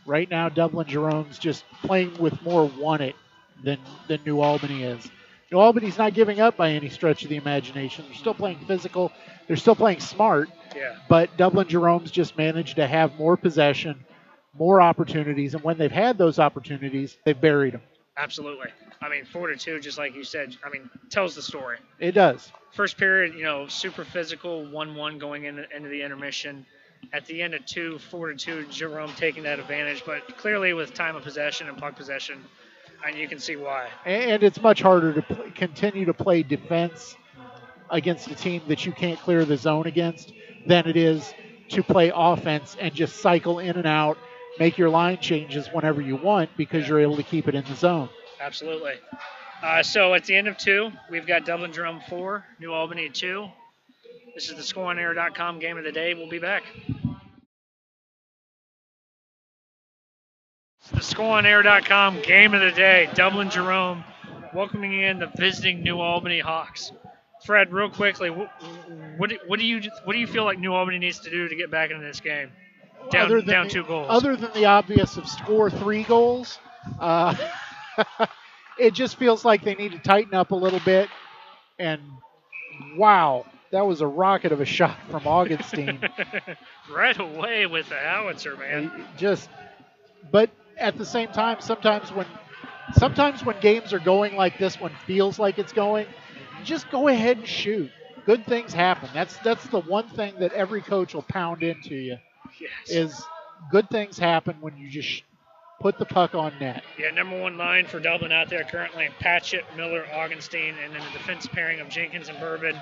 Right now, Dublin Jerome's just playing with more want it than New Albany is. New Albany's not giving up by any stretch of the imagination. They're still playing physical. They're still playing smart. Yeah. But Dublin Jerome's just managed to have more possession, more opportunities, and when they've had those opportunities, they've buried them. Absolutely. I mean, 4-2, just like you said, tells the story. It does. First period, super physical, 1-1 going into the intermission. At the end of 4-2, Jerome taking that advantage, but clearly with time of possession and puck possession, and you can see why. And it's much harder to continue to play defense against a team that you can't clear the zone against than it is to play offense and just cycle in and out, make your line changes whenever you want because you're able to keep it in the zone. Absolutely. So at the end of 2, we've got Dublin Jerome 4, New Albany 2. This is the ScoreOnAir.com game of the day. We'll be back. The ScoreOnAir.com game of the day. Dublin Jerome welcoming in the visiting New Albany Hawks. Fred, real quickly, what do you feel like New Albany needs to do to get back into this game? Down 2 goals. Other than the obvious of score 3 goals, it just feels like they need to tighten up a little bit. And wow, that was a rocket of a shot from Augustine. Right away with the howitzer, man. But at the same time, sometimes when games are going like this one feels like it's going, just go ahead and shoot. Good things happen. That's the one thing that every coach will pound into you. Yes. Is good things happen when you just put the puck on net. Yeah, number 1 line for Dublin out there currently, Patchett, Miller, Augustine, and then the defense pairing of Jenkins and Bourbon.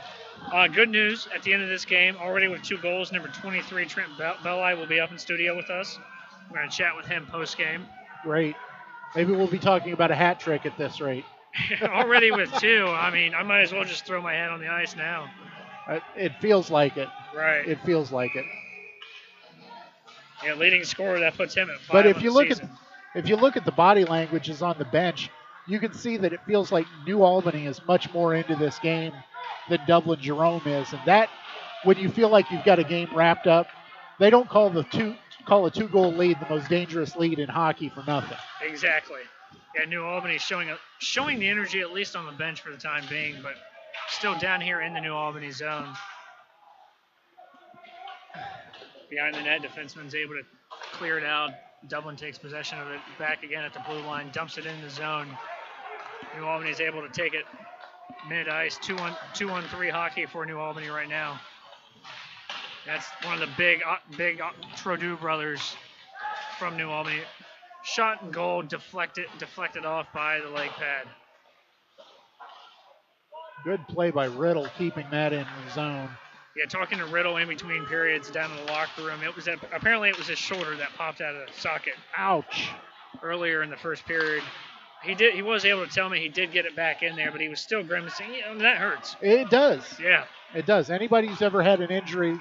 Good news, at the end of this game, already with 2 goals, number 23, Trent Belli, will be up in studio with us. We're going to chat with him post-game. Great. Maybe we'll be talking about a hat trick at this rate. Already with 2. I might as well just throw my head on the ice now. It feels like it. Right. It feels like it. Yeah, leading scorer, that puts him at 5. But if you look at the body languages on the bench, you can see that it feels like New Albany is much more into this game than Dublin Jerome is. And that, when you feel like you've got a game wrapped up, they don't call a 2-goal lead the most dangerous lead in hockey for nothing. Exactly. Yeah, New Albany showing the energy at least on the bench for the time being, but still down here in the New Albany zone. Behind the net, defenseman's able to clear it out. Dublin takes possession of it back again at the blue line, dumps it in the zone. New Albany is able to take it mid-ice. 2-on-3 hockey for New Albany right now. That's one of the big Trudeau brothers from New Albany. Shot and goal, deflected off by the leg pad. Good play by Riddle, keeping that in the zone. Yeah, talking to Riddle in between periods down in the locker room. Apparently it was his shoulder that popped out of the socket. Ouch. Earlier in the first period. He was able to tell me he did get it back in there, but he was still grimacing. That hurts. It does. Yeah. It does. Anybody who's ever had an injury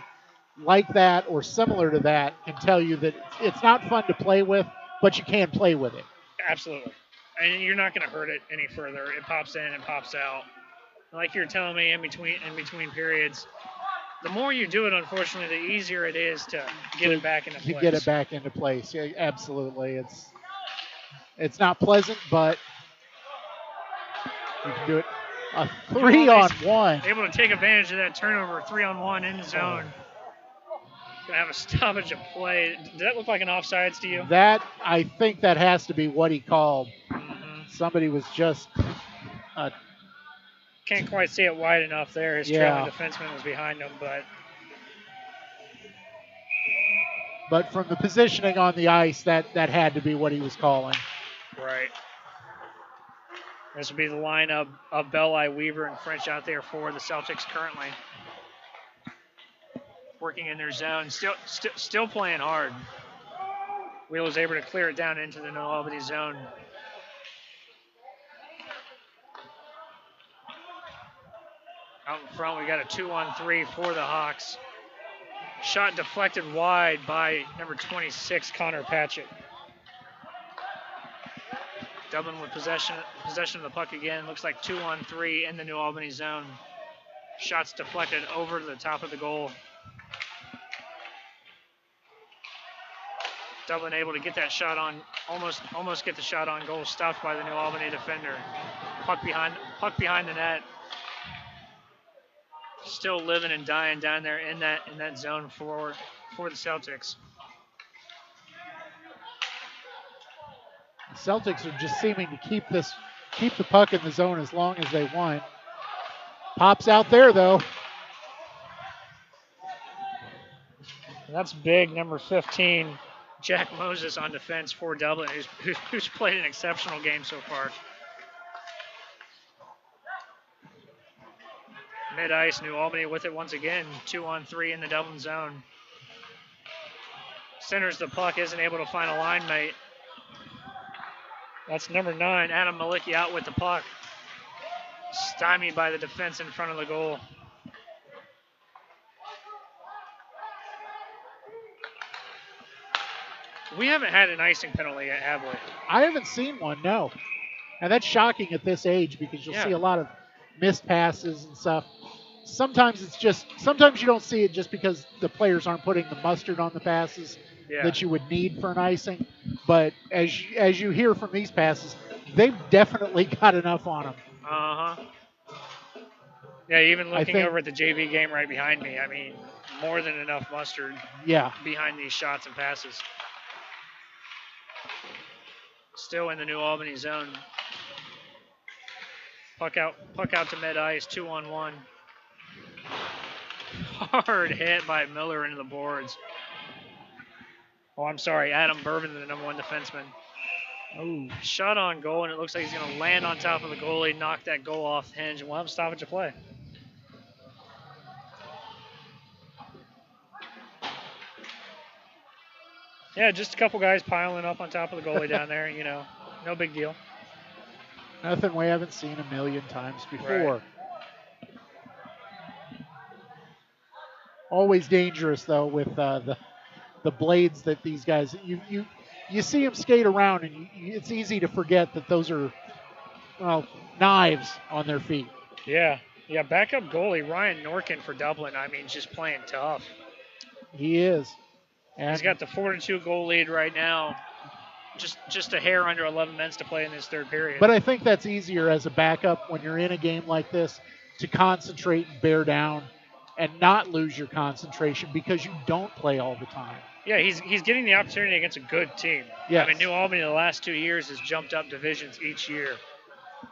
like that or similar to that can tell you that it's not fun to play with, but you can play with it. Absolutely. And you're not going to hurt it any further. It pops in and pops out. Like you're telling me in between periods, the more you do it, unfortunately, the easier it is to get it back into place. To get it back into place. Yeah, absolutely. It's not pleasant, but you can do it. A 3-on-1. Able to take advantage of that turnover, 3-on-1 in the zone. Gonna have a stoppage of play. Did that look like an offsides to you? I think that has to be what he called. Mm-hmm. Somebody was just. Can't quite see it wide enough there. His trailing defenseman was behind him, But from the positioning on the ice, that had to be what he was calling. Right. This would be the line of Belli, Weaver, and French out there for the Celtics currently. Working in their zone, still playing hard. Wheel was able to clear it down into the New Albany zone. Out in front, we got a 2-on-3 for the Hawks. Shot deflected wide by number 26, Connor Patchett. Dublin with possession of the puck again. Looks like 2-on-3 in the New Albany zone. Shots deflected over the top of the goal. Dublin able to get that shot on, almost get the shot on goal, stopped by the New Albany defender. Puck behind the net. Still living and dying down there in that zone for the Celtics. The Celtics are just seeming to keep the puck in the zone as long as they want. Pops out there though. And that's big, number 15, Jack Moses on defense for Dublin, who's played an exceptional game so far. Mid-ice, New Albany with it once again, 2-on-3 in the Dublin zone. Centers the puck, isn't able to find a line mate. That's number 9, Adam Malicki out with the puck. Stymied by the defense in front of the goal. We haven't had an icing penalty yet, have we? I haven't seen one, no. And that's shocking at this age because you'll see a lot of missed passes and stuff. Sometimes you don't see it just because the players aren't putting the mustard on the passes that you would need for an icing. But as you hear from these passes, they've definitely got enough on them. Uh-huh. Yeah, even looking over at the JV game right behind me, I mean, more than enough mustard behind these shots and passes. Still in the New Albany zone. Puck out to mid-ice, 2-on-1. Hard hit by Miller into the boards. Oh, I'm sorry, Adam Bourbon, the number 1 defenseman. Oh, shot on goal, and it looks like he's going to land on top of the goalie, knock that goal off the hinge, and we'll have stoppage of play. Yeah, just a couple guys piling up on top of the goalie down there, no big deal. Nothing we haven't seen a million times before. Right. Always dangerous, though, with the blades that these guys, you see them skate around, and it's easy to forget that those are, knives on their feet. Yeah, backup goalie Ryan Norkin for Dublin, I mean, just playing tough. He is. And he's got the 4-2 goal lead right now. Just a hair under 11 minutes to play in this third period. But I think that's easier as a backup when you're in a game like this to concentrate and bear down and not lose your concentration because you don't play all the time. Yeah, he's getting the opportunity against a good team. Yes. I mean, New Albany the last 2 years has jumped up divisions each year,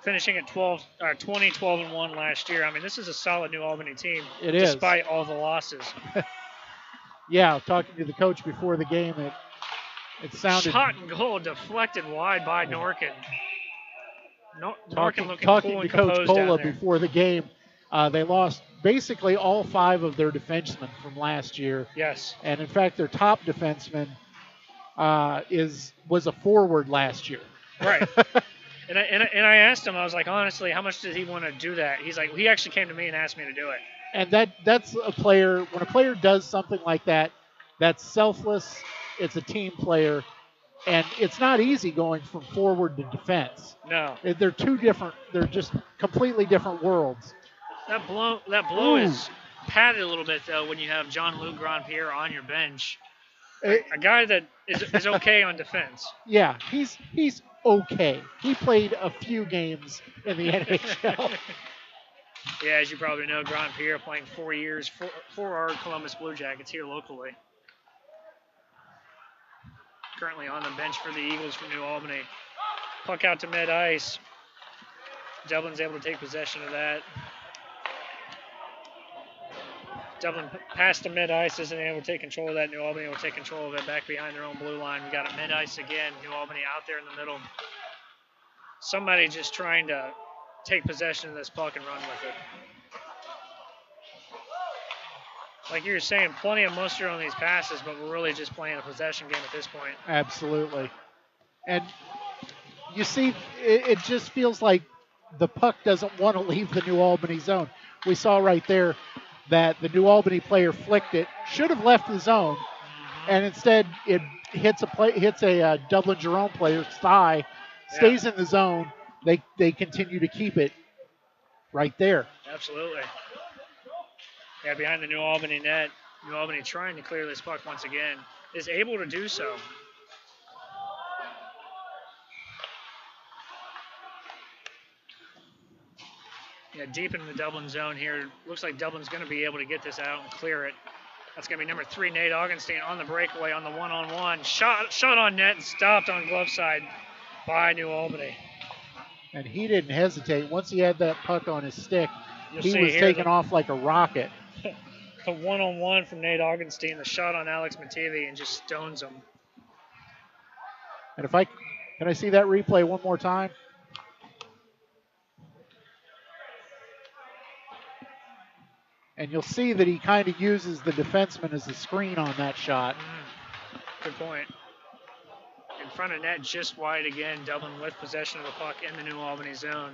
finishing at 20, 12-1 last year. I mean, this is a solid New Albany team. It is. Despite all the losses. Yeah, talking to the coach before the game, it sounded... Shot and goal deflected wide by Norkin. Norkin looking talking cool to and Coach composed Cola down there. before the game, they lost basically all 5 of their defensemen from last year. Yes. And in fact, their top defenseman was a forward last year. Right. And I asked him, I was like, honestly, how much does he want to do that? He's like, he actually came to me and asked me to do it. And that's a player, when a player does something like that, that's selfless, it's a team player, and it's not easy going from forward to defense. No. They're they're just completely different worlds. That blow is padded a little bit, though, when you have Jean-Luc Grandpierre on your bench. A guy that is okay on defense. Yeah, he's okay. He played a few games in the NHL. Yeah, as you probably know, Grandpierre playing 4 years for our Columbus Blue Jackets here locally. Currently on the bench for the Eagles from New Albany. Puck out to mid-ice. Dublin's able to take possession of that. Dublin past the mid-ice, isn't able to take control of that. New Albany will take control of it back behind their own blue line. We got a mid-ice again. New Albany out there in the middle. Somebody just trying to take possession of this puck and run with it. Like you were saying, plenty of mustard on these passes, but we're really just playing a possession game at this point. Absolutely. And you see, it just feels like the puck doesn't want to leave the New Albany zone. We saw right there that the New Albany player flicked it, should have left the zone, and instead it hits a Dublin Jerome player's thigh, stays in the zone. They continue to keep it right there. Absolutely. Yeah, behind the New Albany net. New Albany trying to clear this puck once again. Is able to do so. Yeah, deep into the Dublin zone here. Looks like Dublin's going to be able to get this out and clear it. That's going to be number 3, Nate Augenstein on the breakaway on the one-on-one. Shot on net and stopped on glove side by New Albany. And he didn't hesitate. Once he had that puck on his stick, You'll he see was here taking off like a rocket. The one-on-one from Nate Augenstein, the shot on Alex Mativi, and just stones him. And can I see that replay one more time? And you'll see that he kind of uses the defenseman as a screen on that shot. Good point. In front of net, just wide again. Dublin with possession of the puck in the New Albany zone.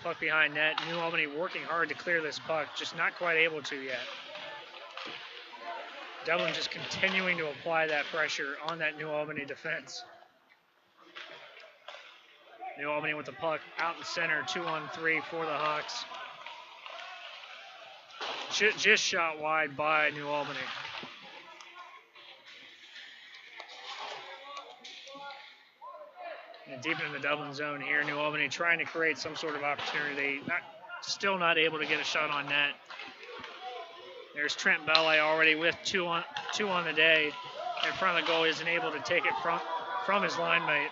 Puck behind net. New Albany working hard to clear this puck, just not quite able to yet. Dublin just continuing to apply that pressure on that New Albany defense. New Albany with the puck out in center, 2-on-3 for the Hawks. Just shot wide by New Albany. And deep into the Dublin zone here, New Albany trying to create some sort of opportunity. Still not able to get a shot on net. There's Trent Belli already with two on the day. In front of the goal, isn't able to take it from his line mate.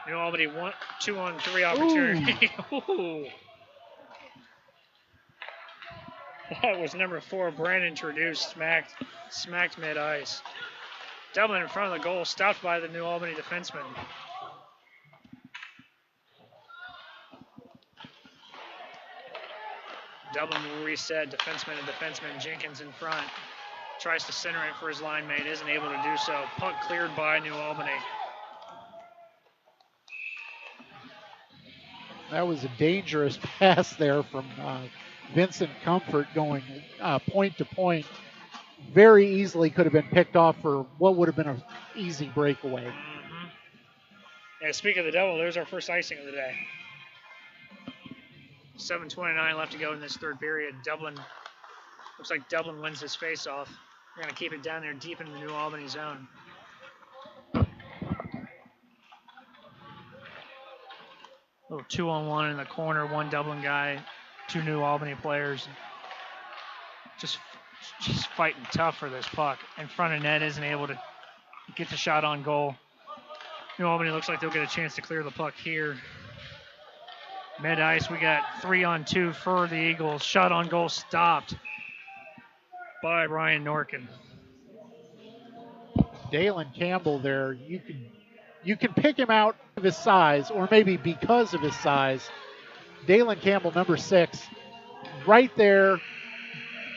New Albany 2-on-3 opportunity. Ooh. That was number 4, Brandon Traduce, smacked mid-ice. Dublin in front of the goal, stopped by the New Albany defenseman. Dublin will reset, defenseman to defenseman, Jenkins in front. Tries to center it for his line mate, isn't able to do so. Puck cleared by New Albany. That was a dangerous pass there from Vincent Comfort going point to point. Very easily could have been picked off for what would have been an easy breakaway. Mm-hmm. And speaking of the Devil, there's our first icing of the day. 7:29 left to go in this third period. Looks like Dublin wins this faceoff. They're going to keep it down there deep in the New Albany zone. Little 2-on-1 in the corner, one Dublin guy, 2 New Albany players. Just fighting tough for this puck. In front of net, isn't able to get the shot on goal. New Albany looks like they'll get a chance to clear the puck here. Mid-ice, we got 3-on-2 for the Eagles. Shot on goal stopped by Ryan Norkin. Dalen Campbell there, you can pick him out of his size, or maybe because of his size. Dalen Campbell, number 6, right there,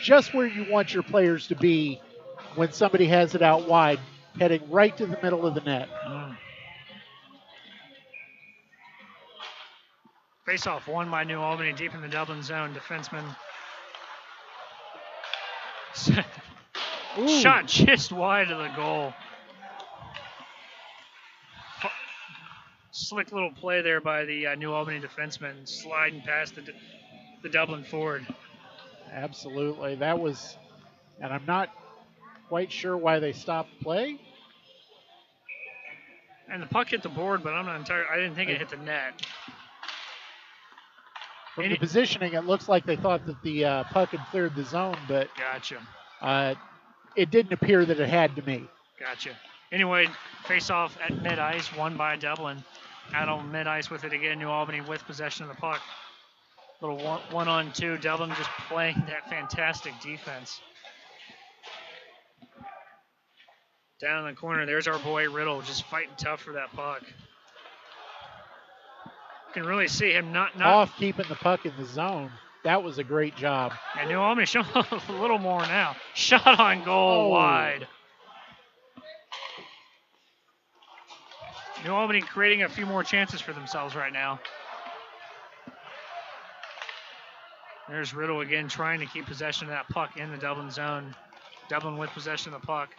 just where you want your players to be when somebody has it out wide, heading right to the middle of the net. Face-off won by New Albany deep in the Dublin zone. Defenseman shot just wide of the goal. Slick little play there by the New Albany defenseman, sliding past the Dublin forward. Absolutely. That was, and I'm not quite sure why they stopped play. And the puck hit the board, but I didn't think it hit the net. From the positioning, it looks like they thought that the puck had cleared the zone, but Gotcha. It didn't appear that it had to me. Gotcha. Anyway, face-off at mid-ice, won by Dublin. Out on mid-ice with it again, New Albany with possession of the puck. Little 1-on-2, Dublin just playing that fantastic defense. Down in the corner, there's our boy Riddle, just fighting tough for that puck. You can really see him not off keeping the puck in the zone. That was a great job. And New Albany showing a little more now. Shot on goal wide. New Albany creating a few more chances for themselves right now. There's Riddle again trying to keep possession of that puck in the Dublin zone. Dublin with possession of the puck.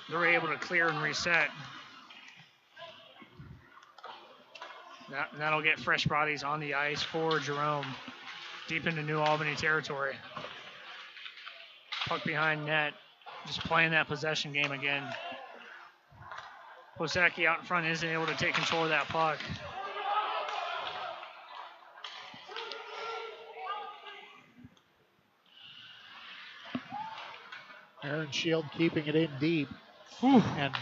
They're able to clear and reset. That'll get fresh bodies on the ice for Jerome. Deep into New Albany territory. Puck behind net. Just playing that possession game again. Posacki out in front isn't able to take control of that puck. Aaron Shield keeping it in deep. And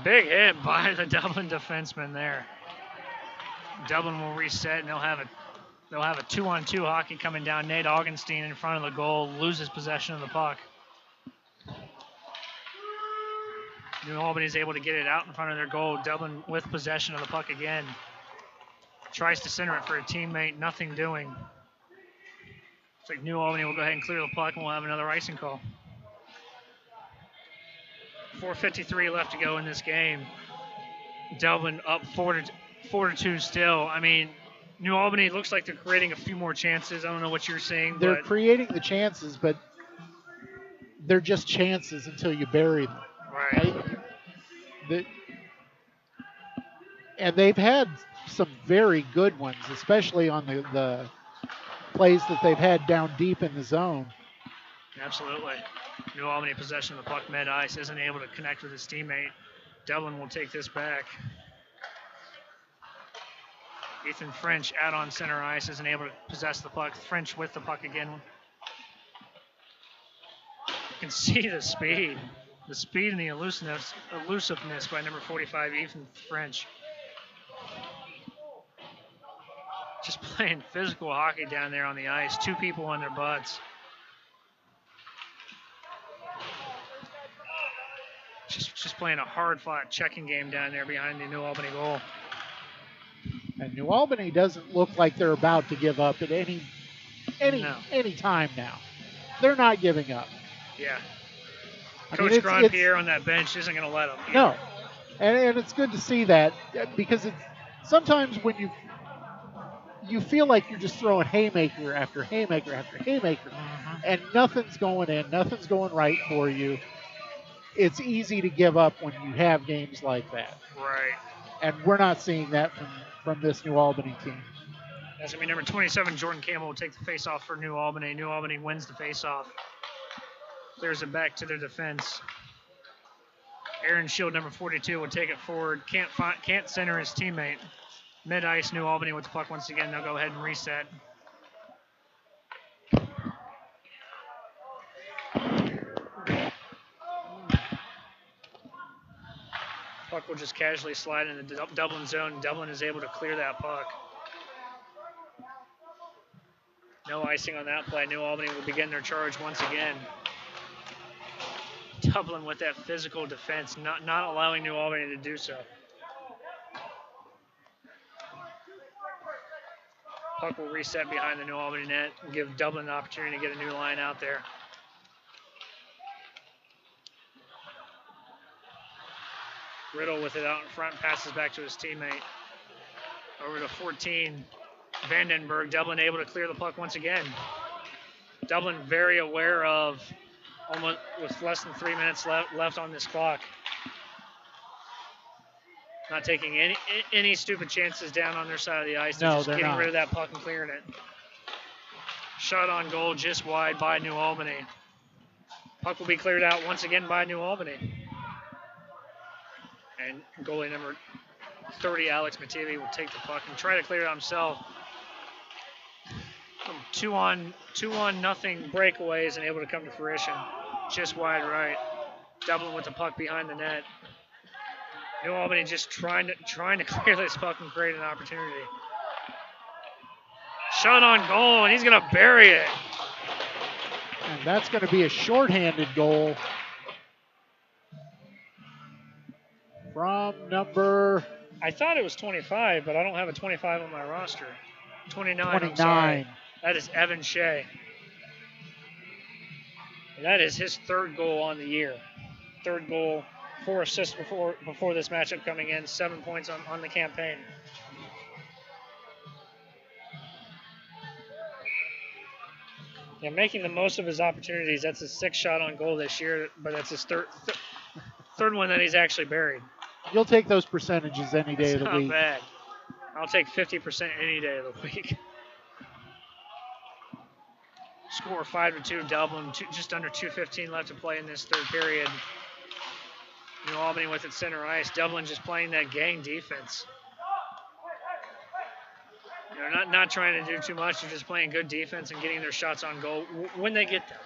big hit by the Dublin defenseman there. Dublin will reset and they'll have a 2-on-2 hockey coming down. Nate Augenstein in front of the goal loses possession of the puck. New Albany's able to get it out in front of their goal. Dublin with possession of the puck again. Tries to center it for a teammate, nothing doing. Looks like New Albany will go ahead and clear the puck and we'll have another icing call. 4:53 left to go in this game. Dublin up 4-2 still. I mean, New Albany looks like they're creating a few more chances. I don't know what you're saying. They're creating the chances, but they're just chances until you bury them. Right. And they've had some very good ones, especially on the plays that they've had down deep in the zone. Absolutely. New Albany possession of the puck mid-ice, isn't able to connect with his teammate. Dublin will take this back. Ethan French out on center ice, isn't able to possess the puck. French with the puck again. You can see the speed and the elusiveness by number 45, Ethan French. Just playing physical hockey down there on the ice. Two people on their butts. Just playing a hard-fought checking game down there behind the New Albany goal. And New Albany doesn't look like they're about to give up at any time now. They're not giving up. Yeah. Coach Grandpierre on that bench isn't going to let them. No. And it's good to see that because sometimes when you feel like you're just throwing haymaker after haymaker after haymaker, and nothing's going in, nothing's going right for you. It's easy to give up when you have games like that. Right. And we're not seeing that from this New Albany team. That's going to be number 27, Jordan Campbell, will take the faceoff for New Albany. New Albany wins the faceoff. Clears it back to their defense. Aaron Shield, number 42, will take it forward. Can't center his teammate. Mid-ice, New Albany with the puck once again. They'll go ahead and reset. Puck will just casually slide in the Dublin zone. Dublin is able to clear that puck. No icing on that play. New Albany will begin their charge once again. Dublin with that physical defense, not allowing New Albany to do so. Puck will reset behind the New Albany net and give Dublin an opportunity to get a new line out there. Riddle with it out in front, passes back to his teammate. Over to 14, Vandenberg. Dublin able to clear the puck once again. Dublin very aware of almost with less than 3 minutes left on this clock. Not taking any stupid chances down on their side of the ice. They're just getting rid of that puck and clearing it. Shot on goal just wide by New Albany. Puck will be cleared out once again by New Albany. And goalie number 30, Alex Mativi, will take the puck and try to clear it himself. 2-on nothing breakaway isn't able to come to fruition. Just wide right. Dublin with the puck behind the net. New Albany just trying to clear this puck and create an opportunity. Shot on goal, and he's going to bury it. And that's going to be a shorthanded goal from number... I thought it was 25, but I don't have a 25 on my roster. 29. 29. I'm sorry. That is Evan Shea. And that is his third goal on the year. Third goal, 4 assists before this matchup coming in, 7 points on the campaign. Yeah, making the most of his opportunities. That's his 6th shot on goal this year, but that's his third one that he's actually buried. You'll take those percentages any day of the week. Not bad. I'll take 50% any day of the week. Score 5-2 Dublin. Just under 2:15 left to play in this third period. New Albany with its center ice. Dublin just playing that gang defense. They're not trying to do too much. They're just playing good defense and getting their shots on goal when they get them.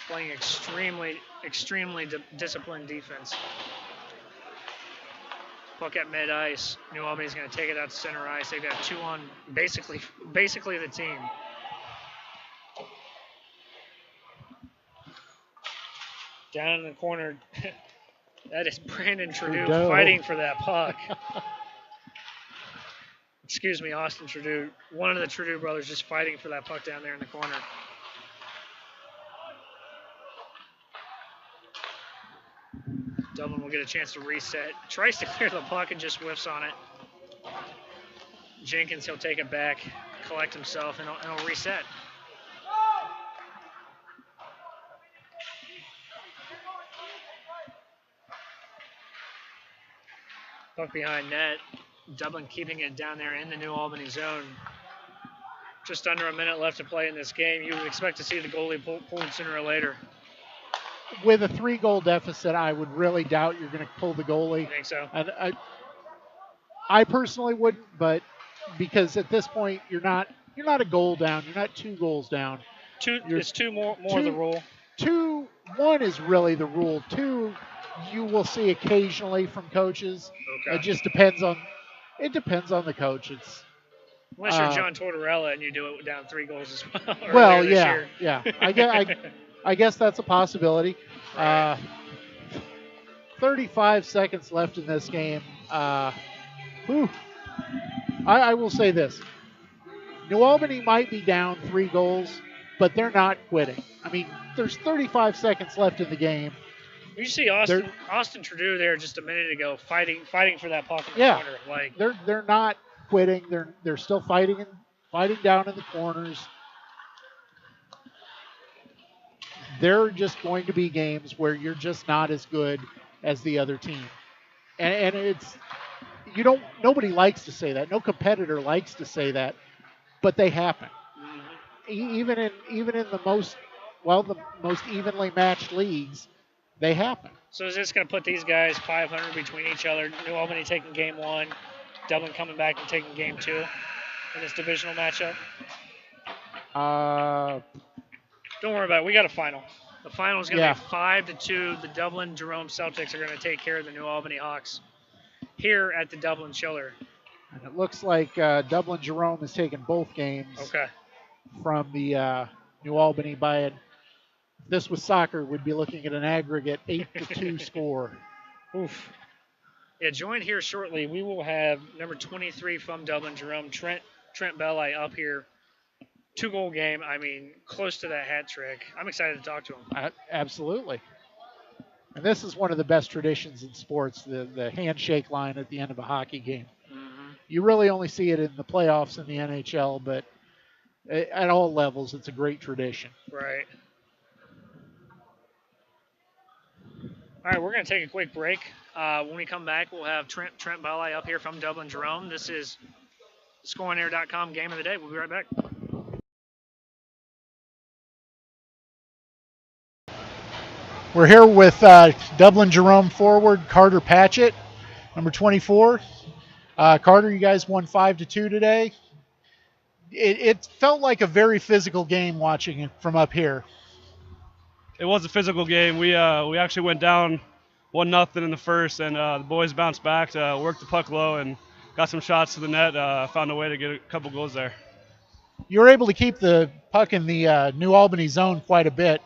Playing extremely disciplined defense. Puck at mid ice. New Albany's going to take it out to center ice. They've got 2 on basically the team. Down in the corner, that is Brandon Trudeau fighting for that puck. Excuse me, Austin Trudeau. One of the Trudeau brothers just fighting for that puck down there in the corner. Dublin will get a chance to reset. Tries to clear the puck and just whiffs on it. Jenkins, he'll take it back, collect himself, and he'll reset. Puck behind net. Dublin keeping it down there in the New Albany zone. Just under a minute left to play in this game. You would expect to see the goalie pulled sooner or later. With a 3-goal deficit, I would really doubt you're going to pull the goalie. I think so. And I personally wouldn't, but because at this point you're not a goal down, you're not 2 goals down. It's 2 more the rule. 1 is really the rule. 2 you will see occasionally from coaches. Okay. It just depends on the coach. It's unless you're John Tortorella and you do it down 3 goals as well. Well, yeah. I guess that's a possibility. Right. 35 seconds left in this game. I will say this. New Albany might be down 3 goals, but they're not quitting. I mean, there's 35 seconds left in the game. You see Austin Trudeau there just a minute ago fighting for that puck in the corner. Like they're not quitting. They're still fighting down in the corners. There are just going to be games where you're just not as good as the other team. And it's nobody likes to say that. No competitor likes to say that, but they happen. Mm-hmm. Even in the most evenly matched leagues, they happen. So is this going to put these guys 500 between each other? New Albany taking game 1, Dublin coming back and taking game 2 in this divisional matchup? Don't worry about it. We got a final. The final is going to be 5-2. The Dublin Jerome Celtics are going to take care of the New Albany Hawks here at the Dublin Chiller. And it looks like Dublin Jerome has taken both games from the New Albany by it. If this was soccer, we'd be looking at an aggregate 8-2 score. Oof. Yeah, joined here shortly. We will have number 23 from Dublin Jerome, Trent Belli, up here. 2-goal game. I mean, close to that hat trick. I'm excited to talk to him. Absolutely. And this is one of the best traditions in sports, the handshake line at the end of a hockey game. Mm-hmm. You really only see it in the playoffs in the NHL, but at all levels, it's a great tradition. Right. All right, we're going to take a quick break. When we come back, we'll have Trent Belli up here from Dublin Jerome. This is ScoreOnAir.com Game of the Day. We'll be right back. We're here with Dublin Jerome forward Carter Patchett, number 24. Carter, you guys won 5-2 today. It felt like a very physical game watching it from up here. It was a physical game. We actually went down 1-0 in the first, and the boys bounced back, worked the puck low, and got some shots to the net. Found a way to get a couple goals there. You were able to keep the puck in the New Albany zone quite a bit.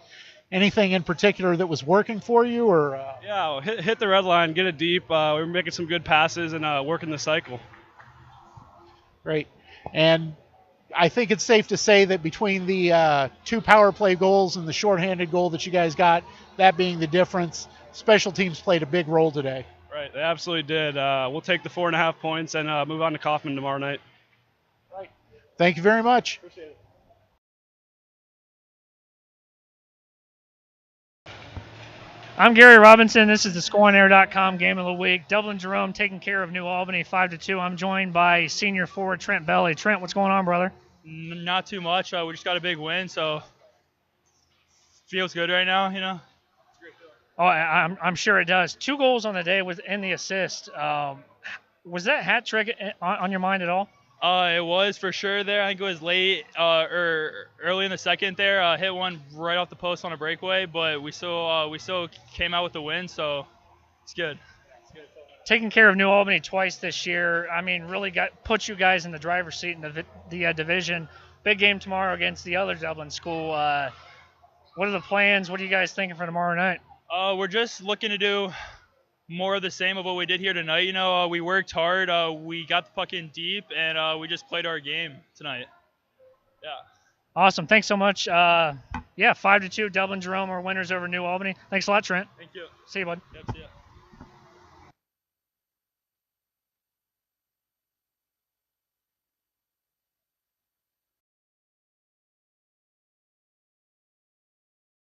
Anything in particular that was working for you, or? Yeah, hit the red line, get it deep. We were making some good passes and working the cycle. Great, and I think it's safe to say that between the 2 power play goals and the shorthanded goal that you guys got, that being the difference, special teams played a big role today. Right, they absolutely did. We'll take the 4.5 points and move on to Kaufman tomorrow night. Right. Thank you very much. Appreciate it. I'm Gary Robinson. This is the ScoreOnAir.com Game of the Week. Dublin Jerome taking care of New Albany 5-2. I'm joined by senior forward Trent Belly. Trent, what's going on, brother? Not too much. We just got a big win, so feels good right now, you know. Oh, I'm sure it does. 2 goals on the day and the assist. Was that hat trick on your mind at all? It was for sure there. I think it was late or early in the second there. Hit one right off the post on a breakaway, but we still came out with the win, so it's good. Taking care of New Albany twice this year, I mean, really put you guys in the driver's seat in the division. Big game tomorrow against the other Dublin school. What are the plans? What are you guys thinking for tomorrow night? We're just looking to do more of the same of what we did here tonight. You know, we worked hard. We got the puck in deep, and we just played our game tonight. Yeah. Awesome. Thanks so much. 5-2, Dublin Jerome are winners over New Albany. Thanks a lot, Trent. Thank you. See you, bud. Yep, see ya.